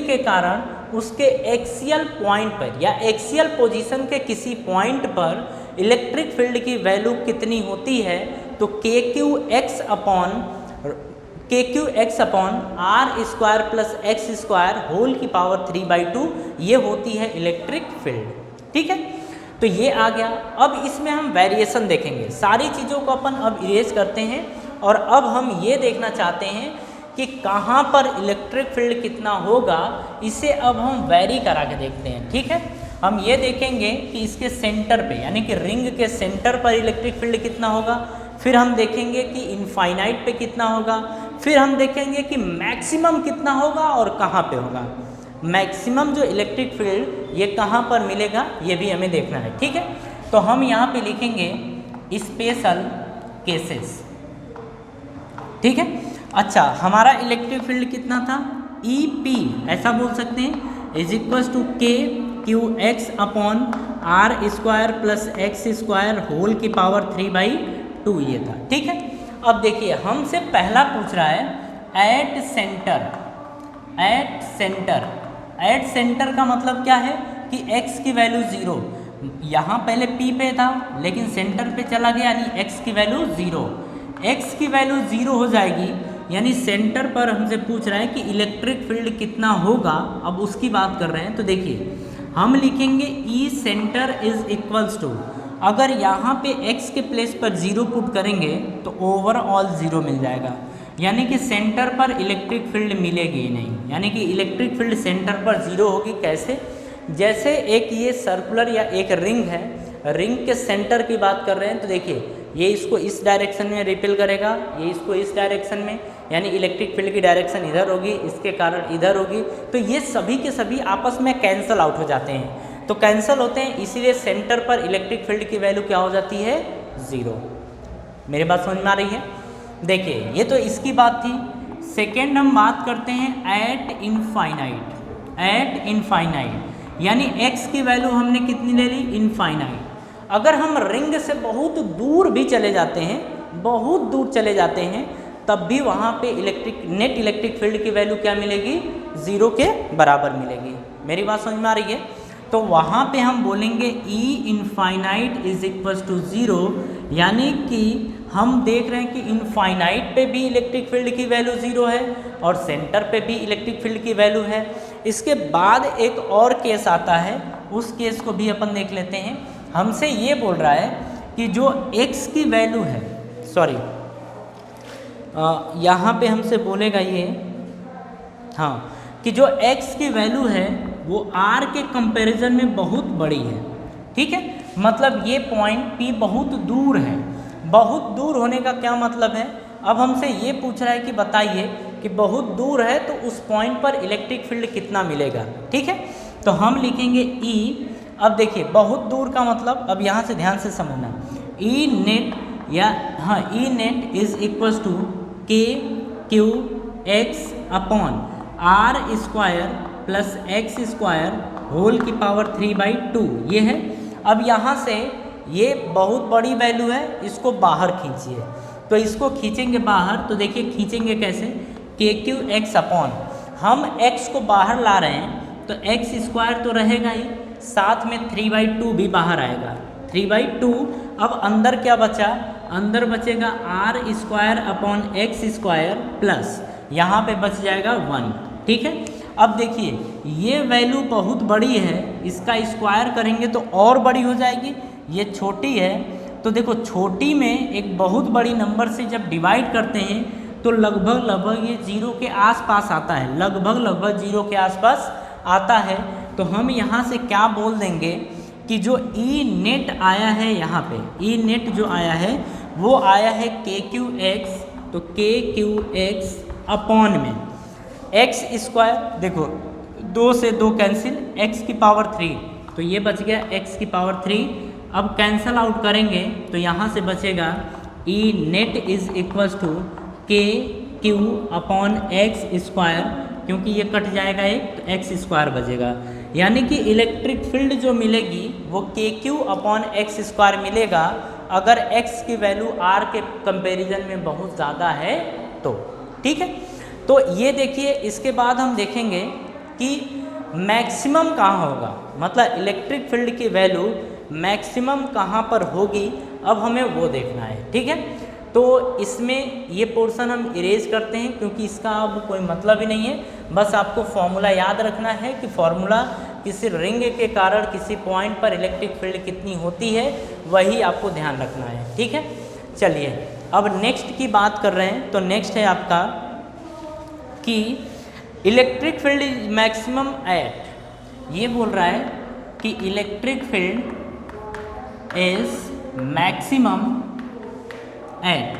के कारण उसके एक्सियल पॉइंट पर या एक्सियल पोजीशन के किसी पॉइंट पर इलेक्ट्रिक फील्ड की वैल्यू कितनी होती है, तो k Q x upon are square plus x square whole की पावर 3/2 ये होती है इलेक्ट्रिक फील्ड। ठीक है, तो ये आ गया। अब इसमें हम वेरिएशन देखेंगे, सारी चीज़ों को अपन अब इरेज करते हैं और अब हम ये देखना चाहते हैं कि कहाँ पर इलेक्ट्रिक फील्ड कितना होगा, इसे अब हम वेरी करा के देखते हैं। ठीक है, हम ये देखेंगे कि इसके सेंटर पे यानी कि रिंग के सेंटर पर इलेक्ट्रिक फील्ड कितना होगा, फिर हम देखेंगे कि इनफाइनाइट पे कितना होगा, फिर हम देखेंगे कि मैक्सिमम कितना होगा और कहाँ पे होगा। मैक्सिमम जो इलेक्ट्रिक फील्ड ये कहाँ पर मिलेगा ये भी हमें देखना है। ठीक है, तो हम यहाँ पे लिखेंगे स्पेशल केसेस। ठीक है, अच्छा हमारा इलेक्ट्रिक फील्ड कितना था, EP ऐसा बोल सकते हैं इज इक्वल टू के Q x upon are square plus x square whole की पावर 3/2 ये था। ठीक है, अब देखिए हमसे पहला पूछ रहा है एट सेंटर का मतलब क्या है कि x की वैल्यू 0, यहाँ पहले P पे था लेकिन सेंटर पे चला गया यानी x की वैल्यू 0, x की वैल्यू 0 हो जाएगी यानी सेंटर पर हमसे पूछ रहा है कि इलेक्ट्रिक फील्ड कितना होगा। अब उसकी बात कर रहे हैं, तो देखिए हम लिखेंगे E centre is equals to, अगर यहाँ पे x के प्लेस पर 0 पुट करेंगे तो ओवरऑल 0 मिल जाएगा, यानी कि सेंटर पर इलेक्ट्रिक फील्ड मिलेगी ही नहीं, यानी कि इलेक्ट्रिक फील्ड सेंटर पर 0 होगी। कैसे, जैसे एक ये सर्कुलर या एक रिंग है, रिंग के सेंटर की बात कर रहे हैं, तो देखिए ये इसको इस डायरेक्शन में रिपेल करेगा, ये इसको इस डायरेक्शन में, यानी इलेक्ट्रिक फील्ड की डायरेक्शन इधर होगी, इसके कारण इधर होगी, तो ये सभी के सभी आपस में कैंसल आउट हो जाते हैं। तो कैंसल होते हैं, इसीलिए सेंटर पर इलेक्ट्रिक फील्ड की वैल्यू क्या हो जाती है, 0। मेरी बात समझ में आ रही है। देखिए ये तो इसकी बात थी। सेकेंड हम बात करते हैं एट इनफाइनाइट, यानी x की वैल्यू हमने कितनी ले ली, इनफाइनाइट। अगर हम रिंग से बहुत दूर भी चले जाते हैं, बहुत दूर चले जाते हैं, तब भी वहाँ पे नेट इलेक्ट्रिक फील्ड की वैल्यू क्या मिलेगी, 0 के बराबर मिलेगी। मेरी बात समझ में आ रही है। तो वहाँ पे हम बोलेंगे E infinite is equal to 0, यानी कि हम देख रहे हैं कि इनफाइनाइट पे भी इलेक्ट्रिक फील्ड की वैल्यू 0 है और सेंटर पे भी इलेक्ट्रिक फील्ड की वैल्यू है। इसके बाद एक और केस आता है, उस केस को भी अपन देख लेते हैं। हमसे ये बोल रहा है कि जो x की वैल्यू है, सॉरी यहाँ पे हमसे बोलेगा ये, हाँ, कि जो x की वैल्यू है वो r के कंपैरिजन में बहुत बड़ी है। ठीक है, मतलब ये पॉइंट P बहुत दूर है। बहुत दूर होने का क्या मतलब है, अब हमसे ये पूछ रहा है कि बताइए कि बहुत दूर है तो उस पॉइंट पर इलेक्ट्रिक फील्ड कितना मिलेगा। ठीक है, तो हम लिखेंगे E। अब देखिए बहुत दूर का मतलब, अब यहाँ से ध्यान से समझना, E net is equal to के Q x upon are square plus x square whole की पावर 3/2 ये है। अब यहाँ से ये बहुत बड़ी वैल्यू है, इसको बाहर खींचिए, तो इसको खींचेंगे बाहर, तो देखिए खींचेंगे कैसे, के क्यू एक्स अपॉन, हम x को बाहर ला रहे हैं तो एक्स स्क्वायर तो रहेगा ही, साथ में 3/2 भी बाहर आएगा, 3/2। अब अंदर क्या बचा, अंदर बचेगा r square upon x square plus यहाँ पे बच जाएगा 1। ठीक है, अब देखिए ये वैल्यू बहुत बड़ी है, इसका स्क्वायर करेंगे तो और बड़ी हो जाएगी, ये छोटी है, तो देखो छोटी में एक बहुत बड़ी नंबर से जब डिवाइड करते हैं तो लगभग ये 0 के आसपास आता है, लगभग 0 के आसपास आता है। तो हम यहाँ से क्या बोल देंगे कि जो E नेट आया है, यहाँ पे E नेट जो आया है वो आया है के क्यू एक्स, तो के क्यू एक्स अपॉन में एक्स स्क्वायर, देखो 2 से 2 कैंसिल, x की पावर 3, तो ये बच गया x की पावर 3। अब कैंसल आउट करेंगे तो यहाँ से बचेगा E net is equal to के क्यू अपॉन एक्स स्क्वायर, क्योंकि ये कट जाएगा एक तो एक्स स्क्वायर बचेगा। यानी कि इलेक्ट्रिक फील्ड जो मिलेगी वो KQ/x² मिलेगा अगर x की वैल्यू r के कंपैरिजन में बहुत ज़्यादा है तो। ठीक है, तो ये देखिए इसके बाद हम देखेंगे कि मैक्सिमम कहाँ होगा, मतलब इलेक्ट्रिक फील्ड की वैल्यू मैक्सिमम कहाँ पर होगी, अब हमें वो देखना है। ठीक है, तो इसमें ये पोर्शन हम इरेज करते हैं क्योंकि इसका अब कोई मतलब ही नहीं है, बस आपको फॉर्मूला याद रखना है कि फॉर्मूला किसी रिंग के कारण किसी पॉइंट पर इलेक्ट्रिक फील्ड कितनी होती है वही आपको ध्यान रखना है। ठीक है, चलिए अब नेक्स्ट की बात कर रहे हैं, तो नेक्स्ट है आपका कि electric field is maximum at, ये बोल रहा है कि electric field is maximum at,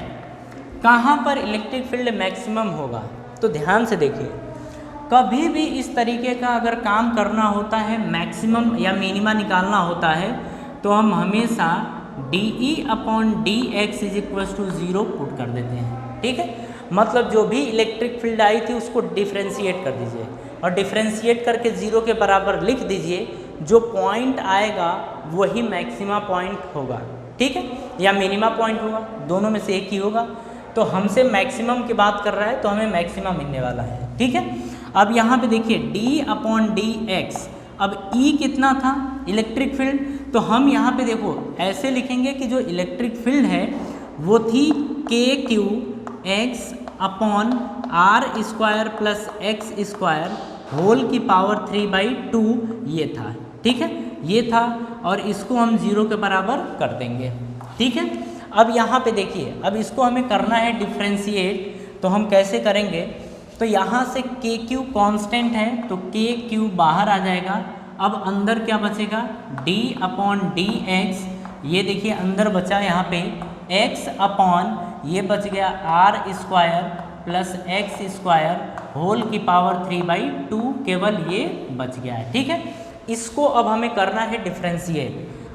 कहाँ पर इलेक्ट्रिक फील्ड मैक्सिमम होगा। तो ध्यान से देखिए, कभी भी इस तरीके का अगर काम करना होता है, मैक्सिमम या मिनिमा निकालना होता है, तो हम हमेशा DE/dx = 0 पुट कर देते हैं। ठीक है, मतलब जो भी इलेक्ट्रिक फील्ड आई थी उसको डिफ्रेंशिएट कर दीजिए और डिफ्रेंशिएट करके 0 के बराबर लिख दीजिए, जो पॉइंट आएगा वही मैक्सिमा पॉइंट होगा। ठीक है, या मिनिमा पॉइंट होगा, दोनों में से एक ही होगा। तो हमसे मैक्सिमम की बात कर रहा है तो हमें मैक्सिमा मिलने वाला है। ठीक है, अब यहाँ पे देखिए D/dx, अब E कितना था इलेक्ट्रिक फील्ड, तो हम यहाँ पे देखो ऐसे लिखेंगे कि जो इलेक्ट्रिक फील्ड है वो थी KQ/x/r² + x² होल की पावर 3/2, ये था। ठीक है, ये था और इसको हम 0 के बराबर कर देंगे। ठीक है, अब यहाँ पे देखिए, अब इसको हमें करना है डिफ्रेंशिएट, तो हम कैसे करेंगे, तो यहाँ से KQ कांस्टेंट है तो KQ बाहर आ जाएगा। अब अंदर क्या बचेगा D/dx, ये देखिए अंदर बचा यहाँ पे x/ ये बच गया r² + x² होल की पावर 3/2, केवल ये बच गया है। ठीक है, इसको अब हमें करना है डिफ्रेंशिएट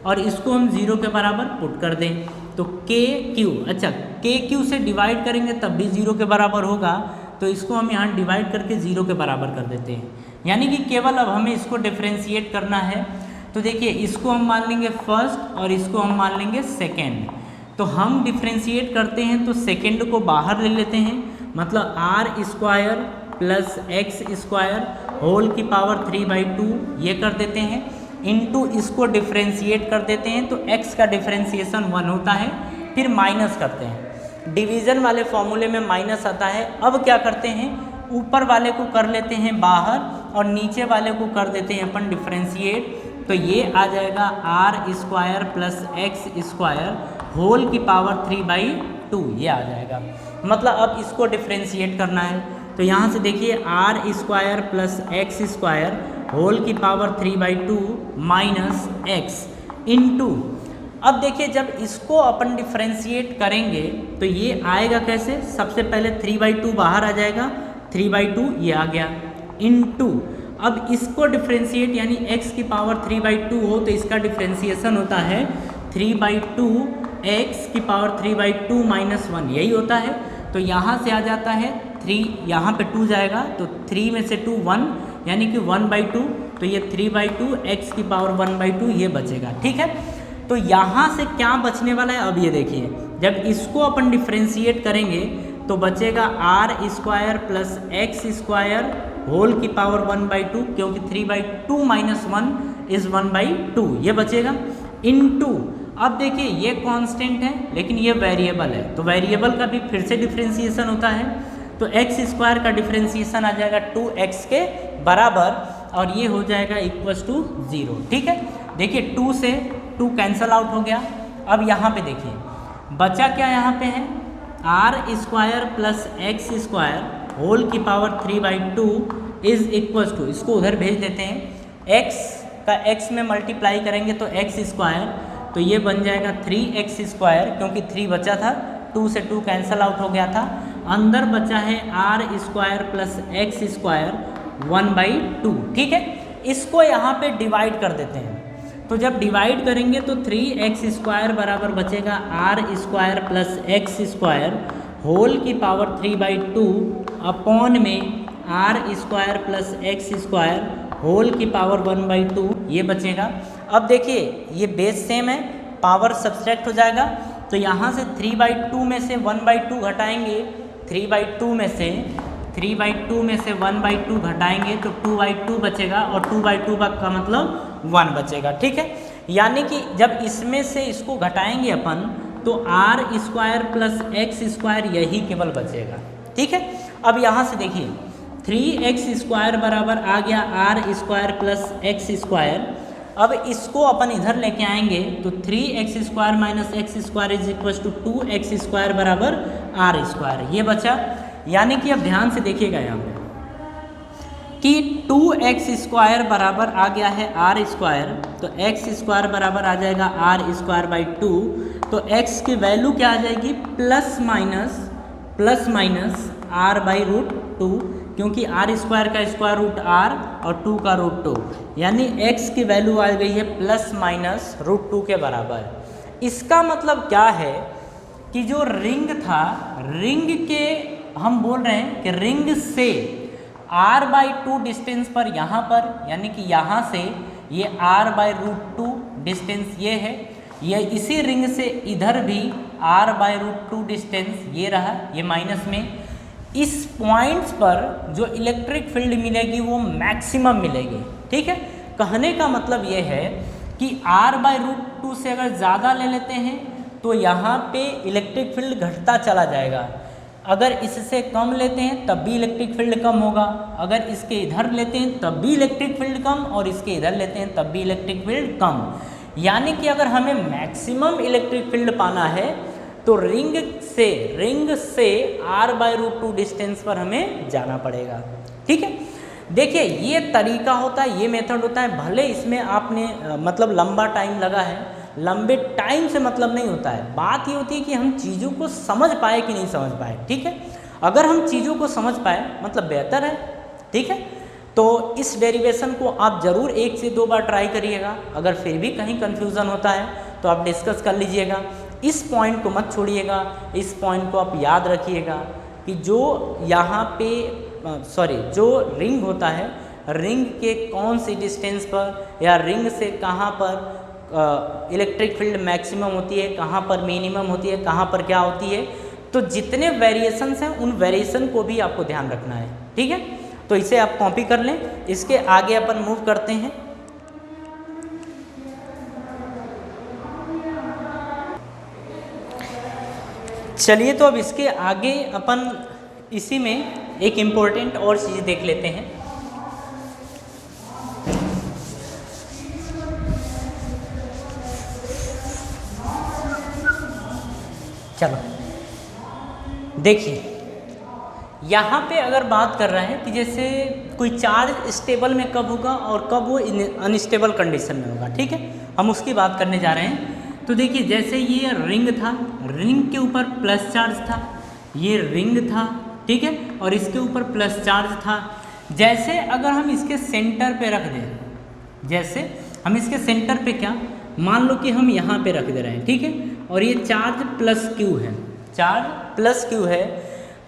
और इसको हम 0 के बराबर पुट कर दें, तो KQ, अच्छा KQ से डिवाइड करेंगे तब भी 0 के बराबर होगा, तो इसको हम यहाँ डिवाइड करके 0 के बराबर कर देते हैं, यानी कि केवल अब हमें इसको डिफ्रेंशिएट करना है। तो देखिए इसको हम मान लेंगे फर्स्ट और इसको हम मान लेंगे सेकेंड, तो हम डिफ्रेंशिएट करते हैं तो सेकेंड को बाहर ले लेते हैं, मतलब r² + x² होल की पावर 3/2 ये कर देते हैं, इनटू इसको डिफ्रेंशिएट कर देते हैं, तो x का डिफ्रेंशिएशन 1 होता है, फिर माइनस करते हैं, डिवीज़न वाले फॉर्मूले में माइनस आता है। अब क्या करते हैं, ऊपर वाले को कर लेते हैं बाहर और नीचे वाले को कर देते हैं अपन डिफ्रेंशिएट, तो ये आ जाएगा r² + x² होल की पावर 3/2, ये आ जाएगा। मतलब अब इसको डिफ्रेंशिएट करना है, तो यहाँ से देखिए r² + x² होल की पावर 3/2 माइनस x इंटू, अब देखिए जब इसको अपन डिफ्रेंशिएट करेंगे तो ये आएगा कैसे, सबसे पहले 3/2 बाहर आ जाएगा, 3/2 ये आ गया, इंटू अब इसको डिफ्रेंशिएट यानी x की पावर 3/2 हो तो इसका डिफ्रेंशिएशन होता है 3/2 x की पावर 3/2 - 1, यही होता है। तो यहाँ से आ जाता है 3, यहाँ पे 2 जाएगा तो 3 में से 2 1, यानी कि 1/2, तो ये 3/2 x की पावर 1/2 ये बचेगा। ठीक है, तो यहाँ से क्या बचने वाला है, अब ये देखिए जब इसको अपन डिफ्रेंशिएट करेंगे तो बचेगा r² + x² होल की पावर 1/2, क्योंकि 3/2 - 1 = 1/2 ये बचेगा, इनटू अब देखिए ये कांस्टेंट है लेकिन ये वेरिएबल है, तो वेरिएबल का भी फिर से डिफ्रेंशिएशन होता है, तो x² का डिफ्रेंशिएशन आ जाएगा 2x के बराबर और ये हो जाएगा = 0। ठीक है, देखिए 2 से 2 कैंसल आउट हो गया। अब यहाँ पे देखिए बचा क्या, यहाँ पे है r² + x² होल की पावर 3/2 = इसको उधर भेज देते हैं, x का x में मल्टीप्लाई करेंगे तो x², तो ये बन जाएगा 3x², क्योंकि 3 बचा था, 2 से 2 कैंसल आउट हो गया था, अंदर बचा है r² + x² 1/2। ठीक है, इसको यहाँ पे डिवाइड कर देते हैं, तो जब डिवाइड करेंगे तो 3x² बराबर बचेगा r² + x² होल की पावर 3/2 अपॉन में r² + x² होल की पावर 1/2 ये बचेगा। अब देखिए ये बेस सेम है, पावर सब्सट्रैक्ट हो जाएगा, तो यहाँ से 3/2 में से 1/2 घटाएंगे, 3/2 में से 1/2 घटाएंगे तो 2/2 बचेगा, और 2/2 का मतलब 1 बचेगा। ठीक है, यानी कि जब इसमें से इसको घटाएंगे अपन तो r² प्लस x² यही केवल बचेगा। ठीक है, अब यहाँ से देखिए 3x² बराबर आ गया r² प्लस x²। अब इसको अपन इधर लेके आएंगे तो 3x² minus x² is equal to 2x² बराबर r², ये बचा। यानी कि अब ध्यान से देखिएगा यहाँ पे कि 2x² बराबर आ गया है r², तो x² बराबर आ जाएगा r²/2, तो x की वैल्यू क्या आ जाएगी प्लस माइनस r/√2, क्योंकि r² का स्क्वायर रूट r और 2 का √2, यानी x की वैल्यू आ गई है प्लस माइनस √2 के बराबर। इसका मतलब क्या है कि जो रिंग था, रिंग के हम बोल रहे हैं कि रिंग से r/2 डिस्टेंस पर यहाँ पर, यानी कि यहाँ से ये r/√2 डिस्टेंस ये है, ये इसी रिंग से इधर भी r/√2 डिस्टेंस ये रहा, ये माइनस में। इस पॉइंट्स पर जो इलेक्ट्रिक फील्ड मिलेगी वो मैक्सिमम मिलेगी। ठीक है, कहने का मतलब ये है कि r/√2 से अगर ज़्यादा ले लेते हैं तो यहाँ पे इलेक्ट्रिक फील्ड घटता चला जाएगा, अगर इससे कम लेते हैं तब भी इलेक्ट्रिक फील्ड कम होगा, अगर इसके इधर लेते हैं तब भी इलेक्ट्रिक फील्ड कम, और इसके इधर लेते हैं तब भी इलेक्ट्रिक फील्ड कम। यानी कि अगर हमें मैक्सिमम इलेक्ट्रिक फील्ड पाना है तो रिंग से r/√2 डिस्टेंस पर हमें जाना पड़ेगा। ठीक है, देखिए ये तरीका होता है, ये मेथड होता है, भले इसमें आपने मतलब लंबा टाइम लगा है, लंबे टाइम से मतलब नहीं होता है, बात ये होती है कि हम चीज़ों को समझ पाए कि नहीं समझ पाए। ठीक है, अगर हम चीज़ों को समझ पाए मतलब बेहतर है। ठीक है, तो इस डेरिवेशन को आप ज़रूर 1 से 2 बार ट्राई करिएगा, अगर फिर भी कहीं कन्फ्यूज़न होता है तो आप डिस्कस कर लीजिएगा। इस पॉइंट को मत छोड़िएगा, इस पॉइंट को आप याद रखिएगा कि जो यहाँ पे जो रिंग होता है, रिंग के कौन सी डिस्टेंस पर या रिंग से कहाँ पर इलेक्ट्रिक फील्ड मैक्सिमम होती है, कहाँ पर मिनिमम होती है, कहाँ पर क्या होती है, तो जितने वेरिएशंस हैं उन वेरिएशन को भी आपको ध्यान रखना है। ठीक है, तो इसे आप कॉपी कर लें, इसके आगे अपन मूव करते हैं। चलिए, तो अब इसके आगे अपन इसी में एक इम्पोर्टेंट और चीज़ देख लेते हैं। चलो देखिए, यहाँ पे अगर बात कर रहे हैं कि जैसे कोई चार्ज स्टेबल में कब होगा और कब वो अनस्टेबल कंडीशन में होगा। ठीक है, हम उसकी बात करने जा रहे हैं। तो देखिए, जैसे ये रिंग था, रिंग के ऊपर प्लस चार्ज था, ये रिंग था, ठीक है, और इसके ऊपर प्लस चार्ज था। जैसे अगर हम इसके सेंटर पे रख दें, जैसे हम इसके सेंटर पे क्या, मान लो कि हम यहाँ पे रख दे रहे हैं, ठीक है, और ये चार्ज प्लस क्यू है, चार्ज प्लस क्यू है,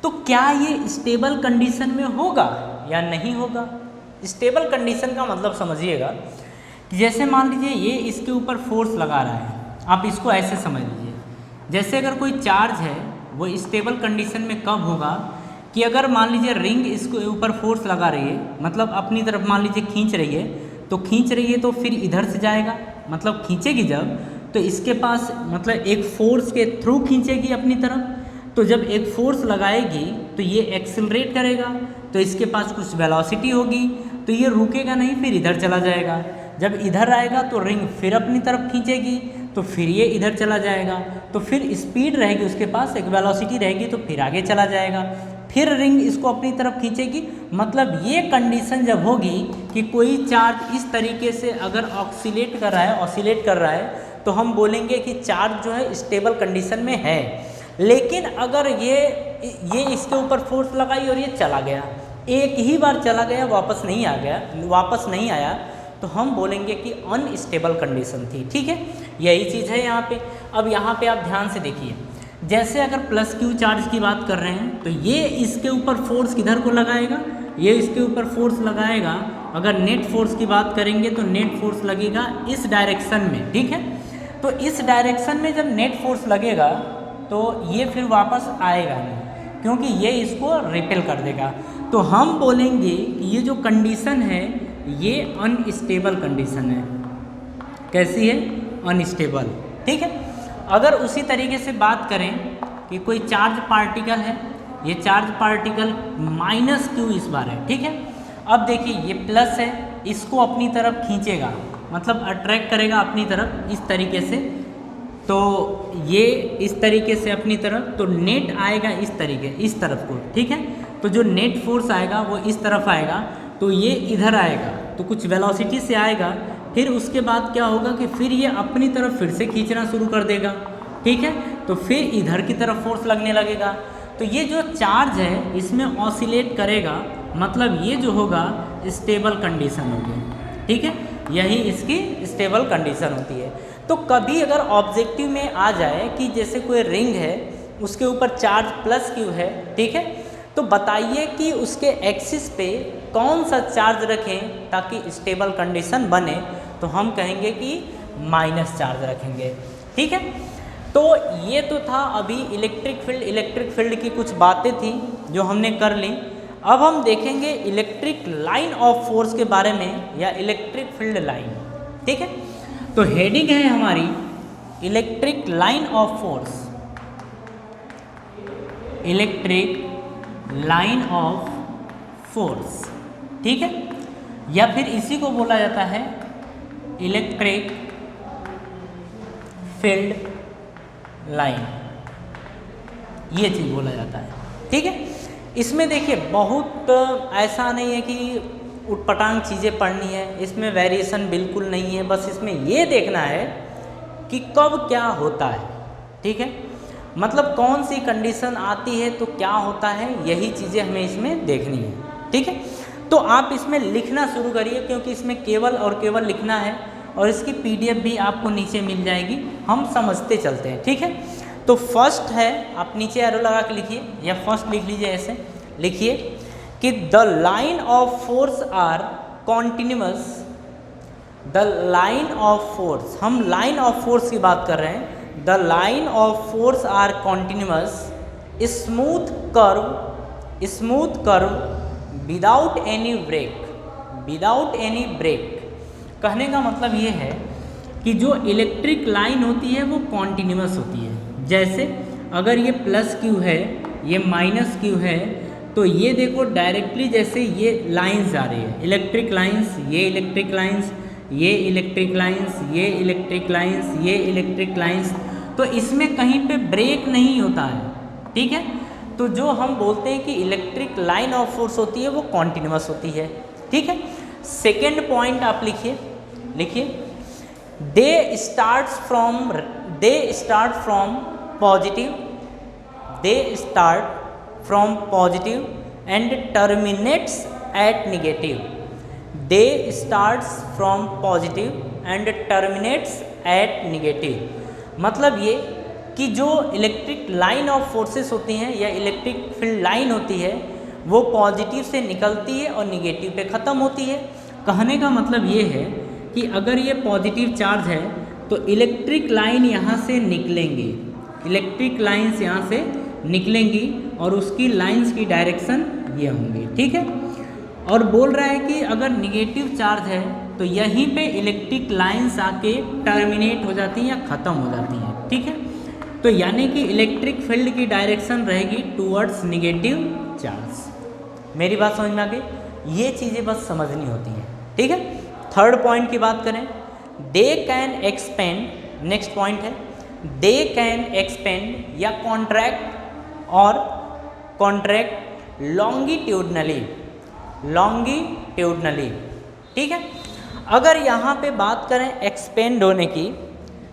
तो क्या ये स्टेबल कंडीशन में होगा या नहीं होगा? स्टेबल कंडीशन का मतलब समझिएगा कि जैसे मान लीजिए ये इसके ऊपर फोर्स लगा रहा है, आप इसको ऐसे समझ लीजिए, जैसे अगर कोई चार्ज है वो स्टेबल कंडीशन में कब होगा कि अगर मान लीजिए रिंग इसके ऊपर फोर्स लगा रही है, मतलब अपनी तरफ मान लीजिए खींच रही है, तो खींच रही है तो फिर इधर से जाएगा, मतलब खींचेगी जब तो इसके पास मतलब एक फोर्स के थ्रू खींचेगी अपनी तरफ, तो जब एक फोर्स लगाएगी तो ये एक्सेलरेट करेगा, तो इसके पास कुछ वेलोसिटी होगी, तो ये रुकेगा नहीं, फिर इधर चला जाएगा। जब इधर आएगा तो रिंग फिर अपनी तरफ खींचेगी, तो फिर ये इधर चला जाएगा, तो फिर स्पीड रहेगी उसके पास, एक वेलोसिटी रहेगी, तो फिर आगे चला जाएगा, फिर रिंग इसको अपनी तरफ खींचेगी। मतलब ये कंडीशन जब होगी कि कोई चार्ज इस तरीके से अगर ऑक्सीलेट कर रहा है, तो हम बोलेंगे कि चार्ज जो है स्टेबल कंडीशन में है। लेकिन अगर ये इसके ऊपर फोर्स लगाई और ये चला गया, एक ही बार चला गया, वापस नहीं आया, तो हम बोलेंगे कि अनस्टेबल कंडीशन थी। ठीक है, यही चीज़ है यहाँ पे। अब यहाँ पे आप ध्यान से देखिए, जैसे अगर प्लस क्यू चार्ज की बात कर रहे हैं, तो ये इसके ऊपर फोर्स किधर को लगाएगा, ये इसके ऊपर फोर्स लगाएगा। अगर नेट फोर्स की बात करेंगे तो नेट फोर्स लगेगा इस डायरेक्शन में, ठीक है। तो इस डायरेक्शन में जब नेट फोर्स लगेगा तो ये फिर वापस आएगा नहीं, क्योंकि ये इसको रिपेल कर देगा। तो हम बोलेंगे कि ये जो कंडीशन है ये अनस्टेबल कंडीशन है। कैसी है? अनस्टेबल, ठीक है। अगर उसी तरीके से बात करें कि कोई चार्ज पार्टिकल है, ये चार्ज पार्टिकल -q इस बार है, ठीक है। अब देखिए ये प्लस है, इसको अपनी तरफ खींचेगा, मतलब अट्रैक्ट करेगा अपनी तरफ इस तरीके से। तो ये इस तरीके से अपनी तरफ, तो नेट आएगा इस तरफ को, ठीक है। तो जो नेट फोर्स आएगा वो इस तरफ आएगा, तो ये इधर आएगा, तो कुछ वेलोसिटी से आएगा। फिर उसके बाद क्या होगा कि फिर ये अपनी तरफ फिर से खींचना शुरू कर देगा, ठीक है। तो फिर इधर की तरफ फोर्स लगने लगेगा। तो ये जो चार्ज है इसमें ऑसिलेट करेगा, मतलब ये जो होगा स्टेबल कंडीशन होगी, ठीक है। यही इसकी स्टेबल कंडीशन होती है। तो कभी अगर ऑब्जेक्टिव में आ जाए कि जैसे कोई रिंग है, उसके ऊपर चार्ज +q है, ठीक है, तो बताइए कि उसके एक्सिस पे कौन सा चार्ज रखें ताकि स्टेबल कंडीशन बने। तो हम कहेंगे कि माइनस चार्ज रखेंगे, ठीक है। तो ये तो था अभी इलेक्ट्रिक फील्ड की कुछ बातें थी जो हमने कर ली। अब हम देखेंगे इलेक्ट्रिक लाइन ऑफ फोर्स के बारे में, या इलेक्ट्रिक फील्ड लाइन, ठीक है। तो हेडिंग है हमारी electric line of force, electric line of force, ठीक है। या फिर इसी को बोला जाता है इलेक्ट्रिक फील्ड लाइन, ये चीज़ बोला जाता है, ठीक है। इसमें देखिए बहुत ऐसा नहीं है कि उटपटांग चीज़ें पढ़नी है, इसमें वेरिएशन बिल्कुल नहीं है। बस इसमें ये देखना है कि कब क्या होता है, ठीक है, मतलब कौन सी कंडीशन आती है तो क्या होता है, यही चीज़ें हमें इसमें देखनी है, ठीक है। तो आप इसमें लिखना शुरू करिए, क्योंकि इसमें केवल और केवल लिखना है, और इसकी PDF भी आपको नीचे मिल जाएगी। हम समझते चलते हैं, ठीक है। तो फर्स्ट है, आप नीचे एरो लगा के लिखिए, या फर्स्ट लिख लीजिए, ऐसे लिखिए कि the line of force are continuous. The line of force, हम लाइन ऑफ फोर्स की बात कर रहे हैं। The line of force are continuous smooth curve without any break. कहने का मतलब ये है कि जो इलेक्ट्रिक लाइन होती है वो कॉन्टिन्यूअस होती है। जैसे अगर ये +q है, ये -q है, तो ये देखो डायरेक्टली जैसे ये लाइंस आ रही है, इलेक्ट्रिक लाइंस, ये इलेक्ट्रिक लाइंस, ये इलेक्ट्रिक लाइंस, ये इलेक्ट्रिक लाइंस, ये इलेक्ट्रिक लाइंस, तो इसमें कहीं पे ब्रेक नहीं होता है, ठीक है। तो जो हम बोलते हैं कि इलेक्ट्रिक लाइन ऑफ फोर्स होती है वो कॉन्टिन्यूअस होती है, ठीक है। सेकेंड पॉइंट आप लिखिए they start from positive and terminates at negative. They starts from positive and terminates at negative. मतलब ये कि जो इलेक्ट्रिक लाइन ऑफ फोर्सेस होती हैं या इलेक्ट्रिक फील्ड लाइन होती है वो पॉजिटिव से निकलती है और निगेटिव पे ख़त्म होती है। कहने का मतलब ये है कि अगर ये पॉजिटिव चार्ज है तो इलेक्ट्रिक लाइन यहाँ से निकलेंगी, इलेक्ट्रिक लाइंस यहाँ से निकलेंगी और उसकी लाइंस की डायरेक्शन ये होंगी, ठीक है। और बोल रहा है कि अगर निगेटिव चार्ज है तो यहीं पे इलेक्ट्रिक लाइंस आके टर्मिनेट हो जाती हैं या ख़त्म हो जाती हैं, ठीक है। तो यानी कि इलेक्ट्रिक फील्ड की डायरेक्शन रहेगी टूवर्ड्स निगेटिव चार्ज। मेरी बात समझ में आ गई? ये चीज़ें बस समझनी होती हैं, ठीक है। थर्ड पॉइंट की बात करें, they can expand, next point है दे कैन एक्सपेंड या कॉन्ट्रैक्ट लॉन्गिट्यूडनली, ठीक है। अगर यहाँ पे बात करें एक्सपेंड होने की,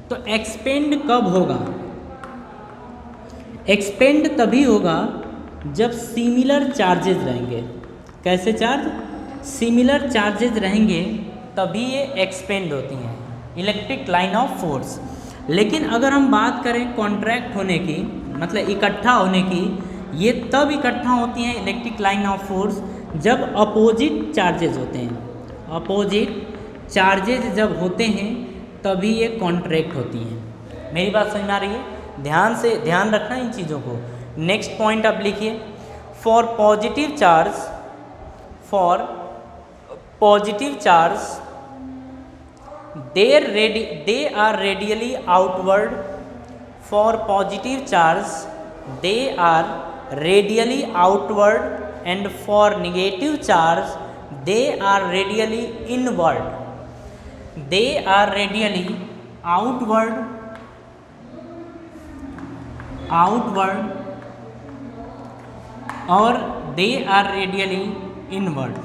तो एक्सपेंड कब होगा? एक्सपेंड तभी होगा जब सिमिलर चार्जेस रहेंगे। कैसे चार्ज? सिमिलर चार्जेस रहेंगे तभी ये एक्सपेंड होती हैं, इलेक्ट्रिक लाइन ऑफ फोर्स। लेकिन अगर हम बात करें कॉन्ट्रैक्ट होने की, मतलब इकट्ठा होने की, ये तब इकट्ठा होती हैं इलेक्ट्रिक लाइन ऑफ फोर्स जब अपोजिट चार्जेज होते हैं, अपोजिट चार्जेज जब होते हैं तभी ये कॉन्ट्रैक्ट होती हैं। मेरी बात समझ में आ रही है? ध्यान रखना इन चीज़ों को। नेक्स्ट पॉइंट आप लिखिए, for positive charge they are radially outward. For positive charge they are radially outward, and for negative charge they are radially inward. They are radially outward और they are radially inward।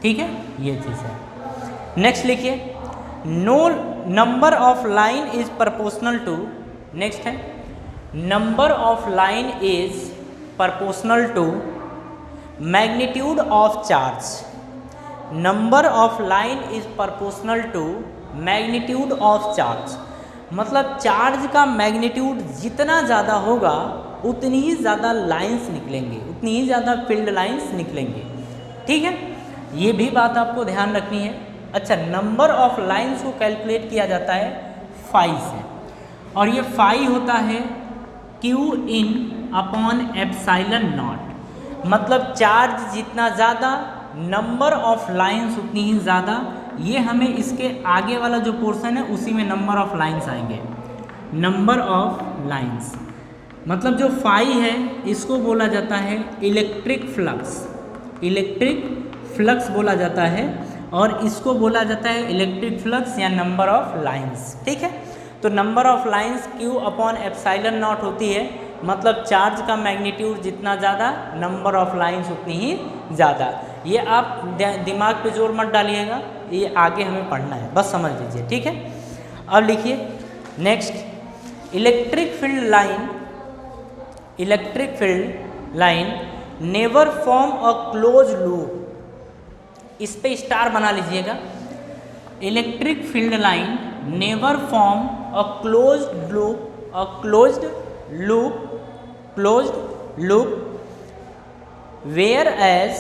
ठीक है, ये चीज़ है। Next लिखिए, no number of line is proportional to, next है number of line is proportional to magnitude of charge. Number of line is proportional to magnitude of charge, मतलब charge का magnitude जितना ज़्यादा होगा उतनी ही ज़्यादा लाइंस निकलेंगे, उतनी ही ज़्यादा फील्ड लाइंस निकलेंगे। ठीक है, ये भी बात आपको ध्यान रखनी है। अच्छा, नंबर ऑफ लाइंस को कैलकुलेट किया जाता है फाई से, और ये फाई होता है Q in upon epsilon not, मतलब चार्ज जितना ज़्यादा नंबर ऑफ लाइंस उतनी ही ज़्यादा। ये हमें इसके आगे वाला जो पोर्शन है उसी में नंबर ऑफ लाइंस आएंगे। नंबर ऑफ लाइंस मतलब जो फाई है इसको बोला जाता है इलेक्ट्रिक फ्लक्स, इलेक्ट्रिक फ्लक्स बोला जाता है, और इसको बोला जाता है इलेक्ट्रिक फ्लक्स या नंबर ऑफ लाइंस। ठीक है, तो number of lines Q upon epsilon not होती है, मतलब चार्ज का मैग्नीट्यूड जितना ज़्यादा नंबर ऑफ लाइंस उतनी ही ज़्यादा। ये आप दिमाग पे जोर मत डालिएगा, ये आगे हमें पढ़ना है, बस समझ लीजिए। ठीक है, अब लिखिए next, electric field line never form a close loop. इस पे स्टार बना लीजिएगा। Electric field line never form a closed loop whereas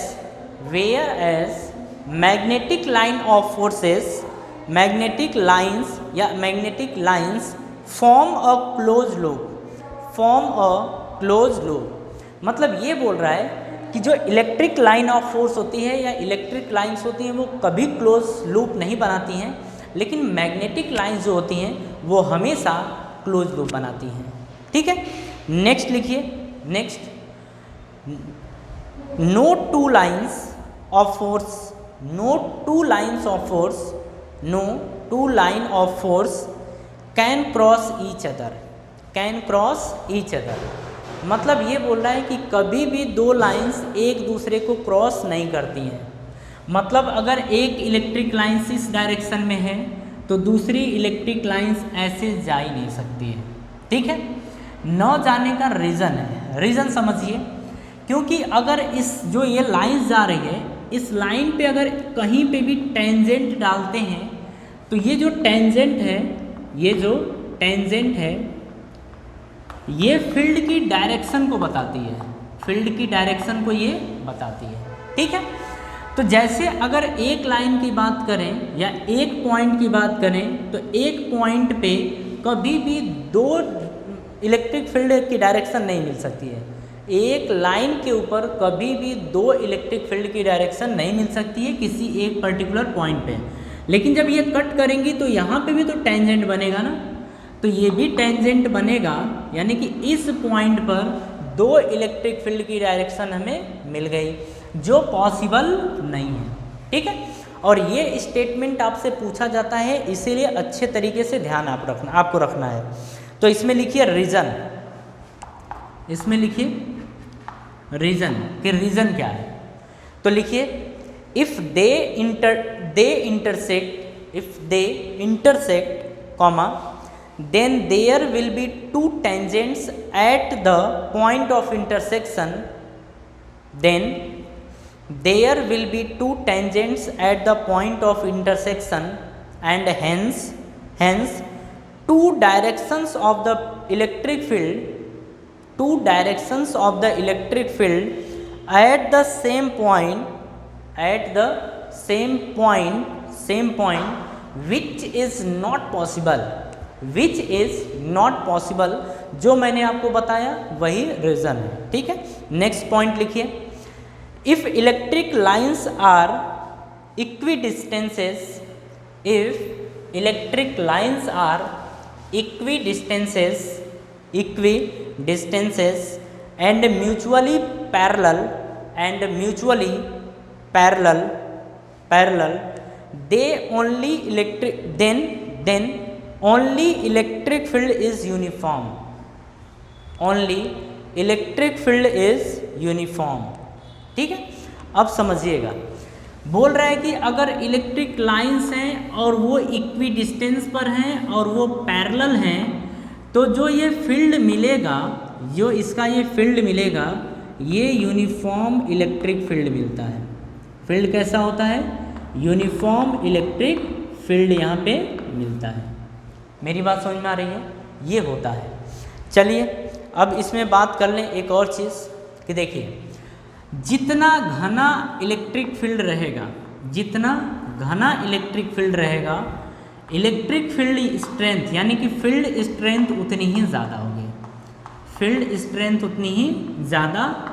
magnetic line of forces, magnetic lines form a close loop, मतलब ये बोल रहा है कि जो इलेक्ट्रिक लाइन ऑफ फोर्स होती है या इलेक्ट्रिक लाइंस होती हैं वो कभी क्लोज लूप नहीं बनाती हैं, लेकिन मैग्नेटिक लाइंस जो होती हैं वो हमेशा क्लोज लूप बनाती हैं। ठीक है, नेक्स्ट लिखिए, next, no two lines of force can cross each other, मतलब ये बोल रहा है कि कभी भी दो लाइंस एक दूसरे को क्रॉस नहीं करती हैं। मतलब अगर एक इलेक्ट्रिक लाइंस इस डायरेक्शन में है तो दूसरी इलेक्ट्रिक लाइंस ऐसे जा ही नहीं सकती है। ठीक है, न जाने का रीज़न है, रीज़न समझिए, क्योंकि अगर इस जो ये लाइंस जा रही है इस लाइन पे अगर कहीं पे भी टेंजेंट डालते हैं तो ये जो टेंजेंट है ये फील्ड की डायरेक्शन को बताती है, फील्ड की डायरेक्शन को ये बताती है। ठीक है, तो जैसे अगर एक लाइन की बात करें या एक पॉइंट की बात करें तो एक पॉइंट पे कभी भी दो इलेक्ट्रिक फील्ड की डायरेक्शन नहीं मिल सकती है। एक लाइन के ऊपर कभी भी दो इलेक्ट्रिक फील्ड की डायरेक्शन नहीं मिल सकती है किसी एक पर्टिकुलर पॉइंट पे। लेकिन जब ये कट करेंगी तो यहाँ पे भी तो टेंजेंट बनेगा ना, तो ये भी टेंजेंट बनेगा, यानी कि इस पॉइंट पर दो इलेक्ट्रिक फील्ड की डायरेक्शन हमें मिल गई, जो पॉसिबल नहीं है। ठीक है, और ये स्टेटमेंट आपसे पूछा जाता है, इसीलिए अच्छे तरीके से ध्यान आपको रखना है। तो इसमें लिखिए रीज़न, इसमें लिखिए रीज़न कि रीज़न क्या है। तो लिखिए if they intersect comma then there will be two tangents at the point of intersection, then there will be two tangents at the point of intersection, and hence two directions of the electric field at the same point which is not possible, जो मैंने आपको बताया वही reason है, ठीक है। Next point लिखिए, if electric lines are equidistances and mutually parallel, then only electric field is uniform. ठीक है, अब समझिएगा, बोल रहा है कि अगर इलेक्ट्रिक लाइंस हैं और वो इक्वी डिस्टेंस पर हैं और वो पैरेलल हैं, तो जो ये फील्ड मिलेगा, जो इसका ये फील्ड मिलेगा, ये यूनिफॉर्म इलेक्ट्रिक फील्ड मिलता है। फील्ड कैसा होता है? यूनिफॉर्म इलेक्ट्रिक फील्ड यहाँ पे मिलता है। मेरी बात समझ में आ रही है? ये होता है। चलिए अब इसमें बात कर लें एक और चीज़ कि देखिए, जितना घना इलेक्ट्रिक फील्ड रहेगा, इलेक्ट्रिक फील्ड स्ट्रेंथ यानी कि फील्ड स्ट्रेंथ उतनी ही ज़्यादा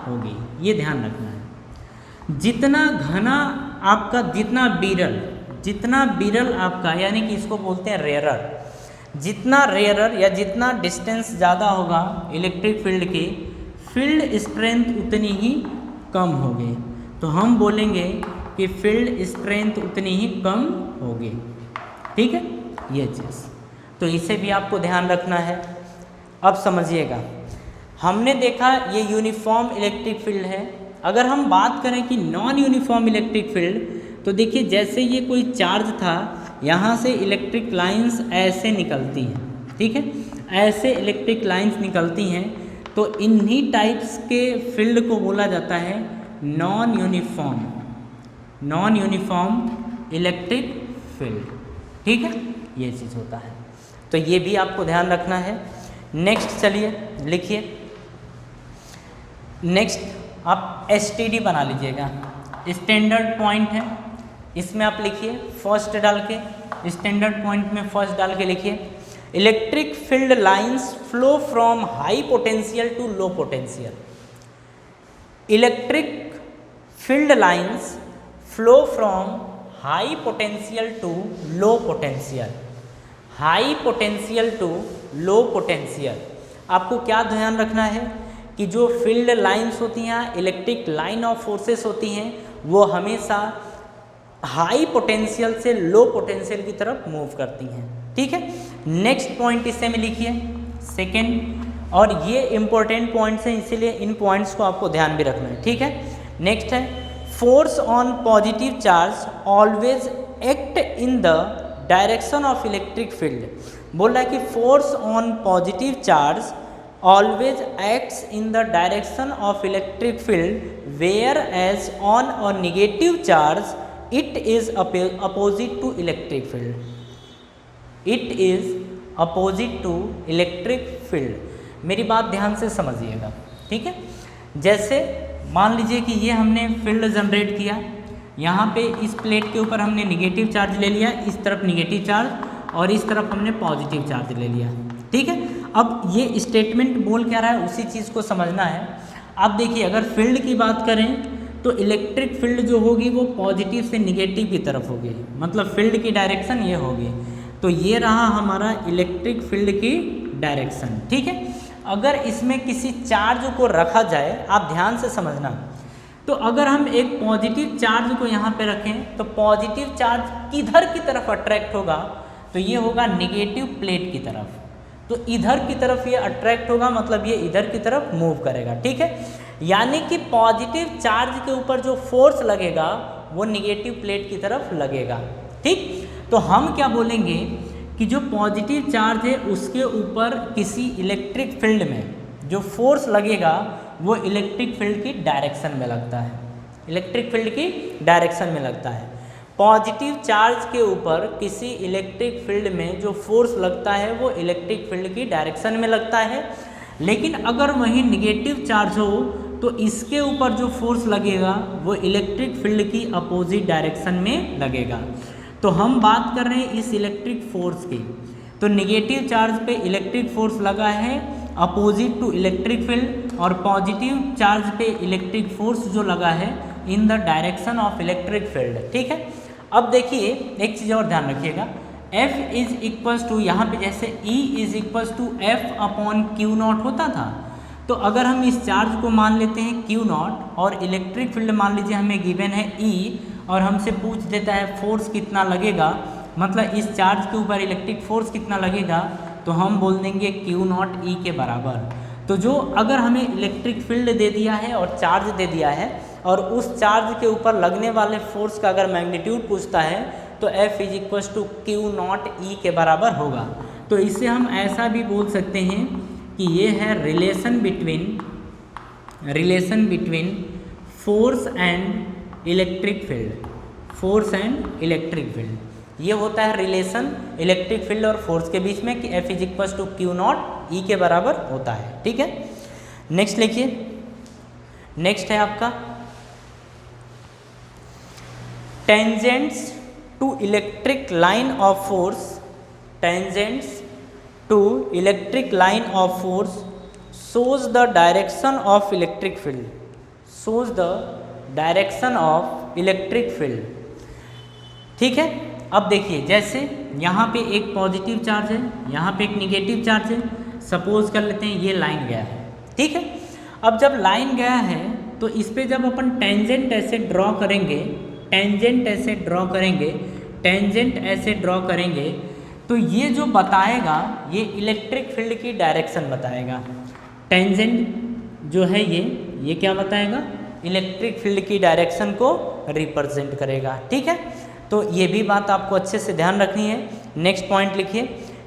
होगी, ये ध्यान रखना है। जितना घना आपका, जितना बिरल आपका, यानी कि इसको बोलते हैं रेयरर, जितना रेयरर या जितना डिस्टेंस ज़्यादा होगा इलेक्ट्रिक फील्ड की, फील्ड स्ट्रेंथ उतनी ही कम होगी। तो हम बोलेंगे कि फील्ड स्ट्रेंथ उतनी ही कम होगी, ठीक है, ये चीज़। तो इसे भी आपको ध्यान रखना है। अब समझिएगा, हमने देखा ये यूनिफॉर्म इलेक्ट्रिक फील्ड है। अगर हम बात करें कि नॉन यूनिफॉर्म इलेक्ट्रिक फील्ड, तो देखिए जैसे ये कोई चार्ज था, यहाँ से इलेक्ट्रिक लाइंस ऐसे निकलती हैं, ठीक है, ऐसे इलेक्ट्रिक लाइंस निकलती हैं, तो इन्हीं टाइप्स के फील्ड को बोला जाता है नॉन यूनिफॉर्म इलेक्ट्रिक फील्ड, ठीक है, ये चीज़ होता है। तो ये भी आपको ध्यान रखना है। नेक्स्ट चलिए लिखिए, नेक्स्ट आप STD बना लीजिएगा, स्टैंडर्ड पॉइंट है, इसमें आप लिखिए फर्स्ट डाल के, स्टैंडर्ड पॉइंट में फर्स्ट डाल के लिखिए, electric field lines flow from high potential to low potential. Electric field lines flow from high potential to low potential, high potential to low potential. आपको क्या ध्यान रखना है कि जो फील्ड लाइंस होती हैं, इलेक्ट्रिक लाइन ऑफ फोर्सेस होती हैं, वो हमेशा हाई पोटेंशियल से लो पोटेंशियल की तरफ मूव करती हैं, ठीक है। नेक्स्ट पॉइंट इसे में लिखिए सेकेंड, और ये इंपॉर्टेंट पॉइंट्स हैं, इसीलिए इन पॉइंट्स को आपको ध्यान भी रखना है, ठीक है। नेक्स्ट है force on positive charge always act in the direction of electric field. बोल रहा है कि force on positive charge always acts in the direction of electric field, whereas on a negative charge it is opposite to electric field, it is opposite to electric field. मेरी बात ध्यान से समझिएगा, ठीक है। जैसे मान लीजिए कि ये हमने फील्ड जनरेट किया, यहाँ पे इस प्लेट के ऊपर हमने निगेटिव चार्ज ले लिया, इस तरफ निगेटिव चार्ज और इस तरफ हमने पॉजिटिव चार्ज ले लिया, ठीक है। अब ये स्टेटमेंट बोल क्या रहा है, उसी चीज़ को समझना है। अब देखिए, अगर फील्ड की बात करें तो इलेक्ट्रिक फील्ड जो होगी वो पॉजिटिव से निगेटिव की तरफ होगी, मतलब फील्ड की डायरेक्शन ये होगी। तो ये रहा हमारा इलेक्ट्रिक फील्ड की डायरेक्शन, ठीक है। अगर इसमें किसी चार्ज को रखा जाए, आप ध्यान से समझना, तो अगर हम एक पॉजिटिव चार्ज को यहाँ पे रखें तो पॉजिटिव चार्ज किधर की तरफ अट्रैक्ट होगा, तो ये होगा निगेटिव प्लेट की तरफ। तो इधर की तरफ ये अट्रैक्ट होगा, मतलब ये इधर की तरफ मूव करेगा, ठीक है। यानी कि पॉजिटिव चार्ज के ऊपर जो फोर्स लगेगा वो निगेटिव प्लेट की तरफ लगेगा, ठीक। तो हम क्या बोलेंगे कि जो पॉजिटिव चार्ज है उसके ऊपर किसी इलेक्ट्रिक फील्ड में जो फोर्स लगेगा वो इलेक्ट्रिक फील्ड की डायरेक्शन में लगता है, इलेक्ट्रिक फील्ड की डायरेक्शन में लगता है। पॉजिटिव चार्ज के ऊपर किसी इलेक्ट्रिक फील्ड में जो फोर्स लगता है वो इलेक्ट्रिक फील्ड की डायरेक्शन में लगता है। लेकिन अगर वहीं निगेटिव चार्ज हो तो इसके ऊपर जो फोर्स लगेगा वो इलेक्ट्रिक फील्ड की अपोजिट डायरेक्शन में लगेगा। तो हम बात कर रहे हैं इस इलेक्ट्रिक फोर्स की, तो निगेटिव चार्ज पे इलेक्ट्रिक फोर्स लगा है अपोजिट टू इलेक्ट्रिक फील्ड, और पॉजिटिव चार्ज पे इलेक्ट्रिक फोर्स जो लगा है इन the direction of electric field. ठीक है, अब देखिए एक चीज़ और ध्यान रखिएगा, F इज इक्वल्स टू, यहाँ पे जैसे E is equals to F upon q not होता था, तो अगर हम इस चार्ज को मान लेते हैं क्यू नॉट और इलेक्ट्रिक फील्ड मान लीजिए हमें गिवन है E, और हमसे पूछ देता है फोर्स कितना लगेगा, मतलब इस चार्ज के ऊपर इलेक्ट्रिक फोर्स कितना लगेगा, तो हम बोल देंगे क्यू नॉट E के बराबर। तो जो अगर हमें इलेक्ट्रिक फील्ड दे दिया है और चार्ज दे दिया है और उस चार्ज के ऊपर लगने वाले फोर्स का अगर मैग्नीट्यूड पूछता है तो F is equal to q not E के बराबर होगा। तो इसे हम ऐसा भी बोल सकते हैं कि ये है relation between force and electric field, force and electric field, ये होता है रिलेशन इलेक्ट्रिक फील्ड और फोर्स के बीच में कि F is equal to q not E के बराबर होता है। ठीक है, नेक्स्ट लिखिए, नेक्स्ट है आपका tangents to electric line of force, tangents to electric line of force shows the direction of electric field, shows the direction of electric field। ठीक है, अब देखिए जैसे यहाँ पे एक पॉजिटिव चार्ज है, यहाँ पे एक निगेटिव चार्ज है, सपोज कर लेते हैं ये लाइन गया है। ठीक है, अब जब लाइन गया है तो इस पे जब अपन टेंजेंट ऐसे ड्रॉ करेंगे, टेंजेंट ऐसे ड्रॉ करेंगे, टेंजेंट ऐसे ड्रॉ करेंगे, तो ये जो बताएगा ये इलेक्ट्रिक फील्ड की डायरेक्शन बताएगा। टेंजेंट जो है ये क्या बताएगा, इलेक्ट्रिक फील्ड की डायरेक्शन को रिप्रेजेंट करेगा। ठीक है, तो ये भी बात आपको अच्छे से ध्यान रखनी है। नेक्स्ट पॉइंट लिखिए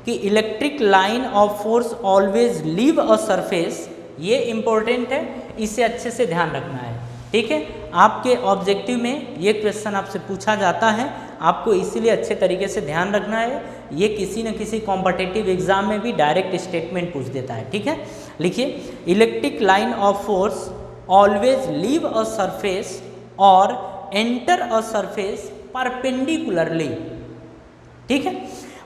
कि electric line of force always leave a surface, ये इंपॉर्टेंट है, इसे अच्छे से ध्यान रखना है। ठीक है, आपके ऑब्जेक्टिव में ये क्वेश्चन आपसे पूछा जाता है, आपको इसीलिए अच्छे तरीके से ध्यान रखना है, ये किसी न किसी कॉम्पिटिटिव एग्जाम में भी डायरेक्ट स्टेटमेंट पूछ देता है। ठीक है, लिखिए electric line of force always leave a surface और एंटर अ सरफेस परपेंडिकुलरली। ठीक है,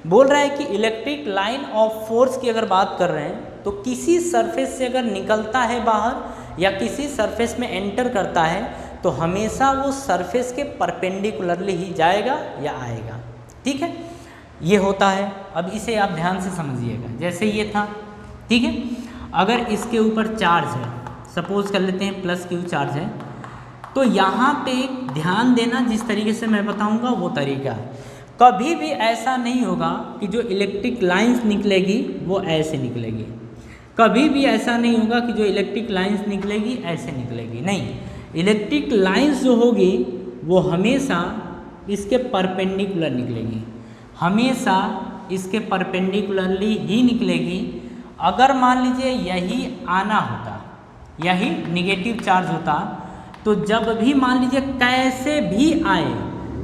बोल रहा है कि इलेक्ट्रिक लाइन ऑफ फोर्स की अगर बात कर रहे हैं तो किसी सरफेस से अगर निकलता है बाहर या किसी सरफेस में एंटर करता है तो हमेशा वो सरफेस के परपेंडिकुलरली ही जाएगा या आएगा। ठीक है, ये होता है। अब इसे आप ध्यान से समझिएगा, जैसे ये था। ठीक है, अगर इसके ऊपर चार्ज है, सपोज कर लेते हैं प्लस क्यू चार्ज है, तो यहाँ पे ध्यान देना, जिस तरीके से मैं बताऊँगा वो तरीका। कभी भी ऐसा नहीं होगा कि जो इलेक्ट्रिक लाइंस निकलेगी वो ऐसे निकलेगी, कभी भी ऐसा नहीं होगा कि जो इलेक्ट्रिक लाइंस निकलेगी ऐसे निकलेगी, नहीं। इलेक्ट्रिक लाइंस जो होगी वो हमेशा इसके परपेंडिकुलर निकलेगी, हमेशा इसके परपेंडिकुलरली ही निकलेगी। अगर मान लीजिए यही आना होता, यही निगेटिव चार्ज होता, तो जब भी मान लीजिए कैसे भी आए,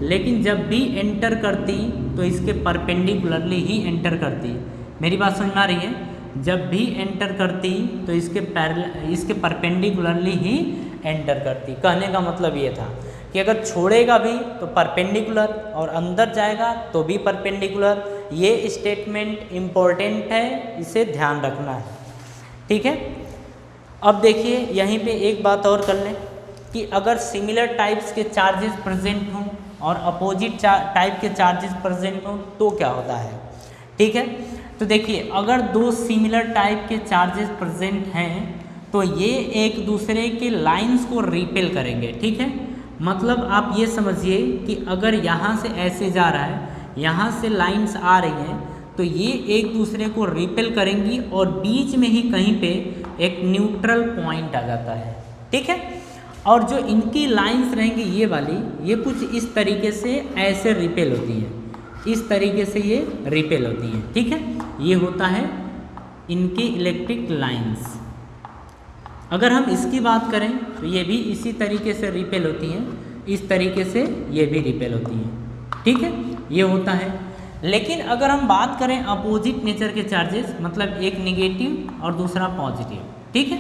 लेकिन जब भी एंटर करती तो इसके परपेंडिकुलरली ही एंटर करती। मेरी बात समझ में आ रही है? जब भी एंटर करती तो इसके परपेंडिकुलरली ही एंटर करती। कहने का मतलब ये था कि अगर छोड़ेगा भी तो परपेंडिकुलर और अंदर जाएगा तो भी परपेंडिकुलर। ये स्टेटमेंट इम्पोर्टेंट है, इसे ध्यान रखना है। ठीक है, अब देखिए यहीं पे एक बात और कर लें कि अगर सिमिलर टाइप्स के चार्जेस प्रेजेंट हों और अपोजिट टाइप के चार्जेस प्रेजेंट हों तो क्या होता है। ठीक है, तो देखिए अगर दो सिमिलर टाइप के चार्जेस प्रेजेंट हैं तो ये एक दूसरे के लाइंस को रिपेल करेंगे। ठीक है, मतलब आप ये समझिए कि अगर यहाँ से ऐसे जा रहा है, यहाँ से लाइंस आ रही हैं, तो ये एक दूसरे को रिपेल करेंगी और बीच में ही कहीं पे एक न्यूट्रल पॉइंट आ जाता है। ठीक है, और जो इनकी लाइंस रहेंगी ये वाली, ये कुछ इस तरीके से ऐसे रिपेल होती हैं, इस तरीके से ये रिपेल होती हैं। ठीक है, ये होता है इनकी इलेक्ट्रिक लाइंस। अगर हम इसकी बात करें तो ये भी इसी तरीके से रिपेल होती हैं, इस तरीके से ये भी रिपेल होती हैं। ठीक है, ये होता है। लेकिन अगर हम बात करें अपोजिट नेचर के चार्जेस, मतलब एक निगेटिव और दूसरा पॉजिटिव, ठीक है,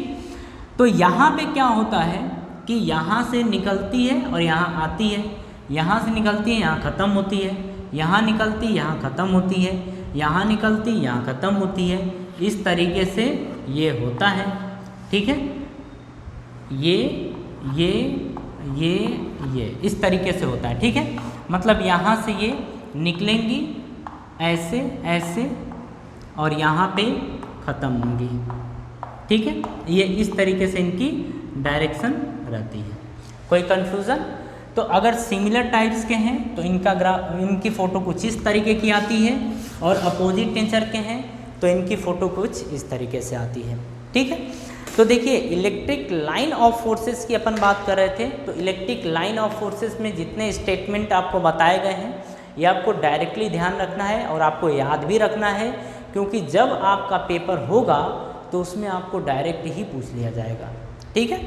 तो यहाँ पे क्या होता है कि यहाँ से निकलती है और यहाँ आती है, यहाँ से निकलती है यहाँ ख़त्म होती है, यहाँ निकलती यहाँ ख़त्म होती है, यहाँ निकलती यहाँ ख़त्म होती है। इस तरीके से ये होता है, ठीक है। ये इस तरीके से होता है, ठीक है। मतलब यहाँ से ये निकलेंगी ऐसे ऐसे और यहाँ पे ख़त्म होंगी, ठीक है। ये इस तरीके से इनकी डायरेक्शन रहती है। कोई कन्फ्यूज़न? तो अगर सिमिलर टाइप्स के हैं तो इनकी फ़ोटो कुछ इस तरीके की आती है, और अपोजिट नेचर के हैं तो इनकी फ़ोटो कुछ इस तरीके से आती है, ठीक है। तो देखिए, इलेक्ट्रिक लाइन ऑफ फोर्सेस की अपन बात कर रहे थे। तो इलेक्ट्रिक लाइन ऑफ फोर्सेस में जितने स्टेटमेंट आपको बताए गए हैं ये आपको डायरेक्टली ध्यान रखना है और आपको याद भी रखना है, क्योंकि जब आपका पेपर होगा तो उसमें आपको डायरेक्ट ही पूछ लिया जाएगा, ठीक है।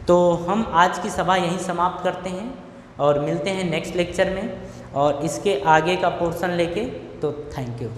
तो हम आज की सभा यहीं समाप्त करते हैं और मिलते हैं नेक्स्ट लेक्चर में और इसके आगे का पोर्शन लेके। तो थैंक यू।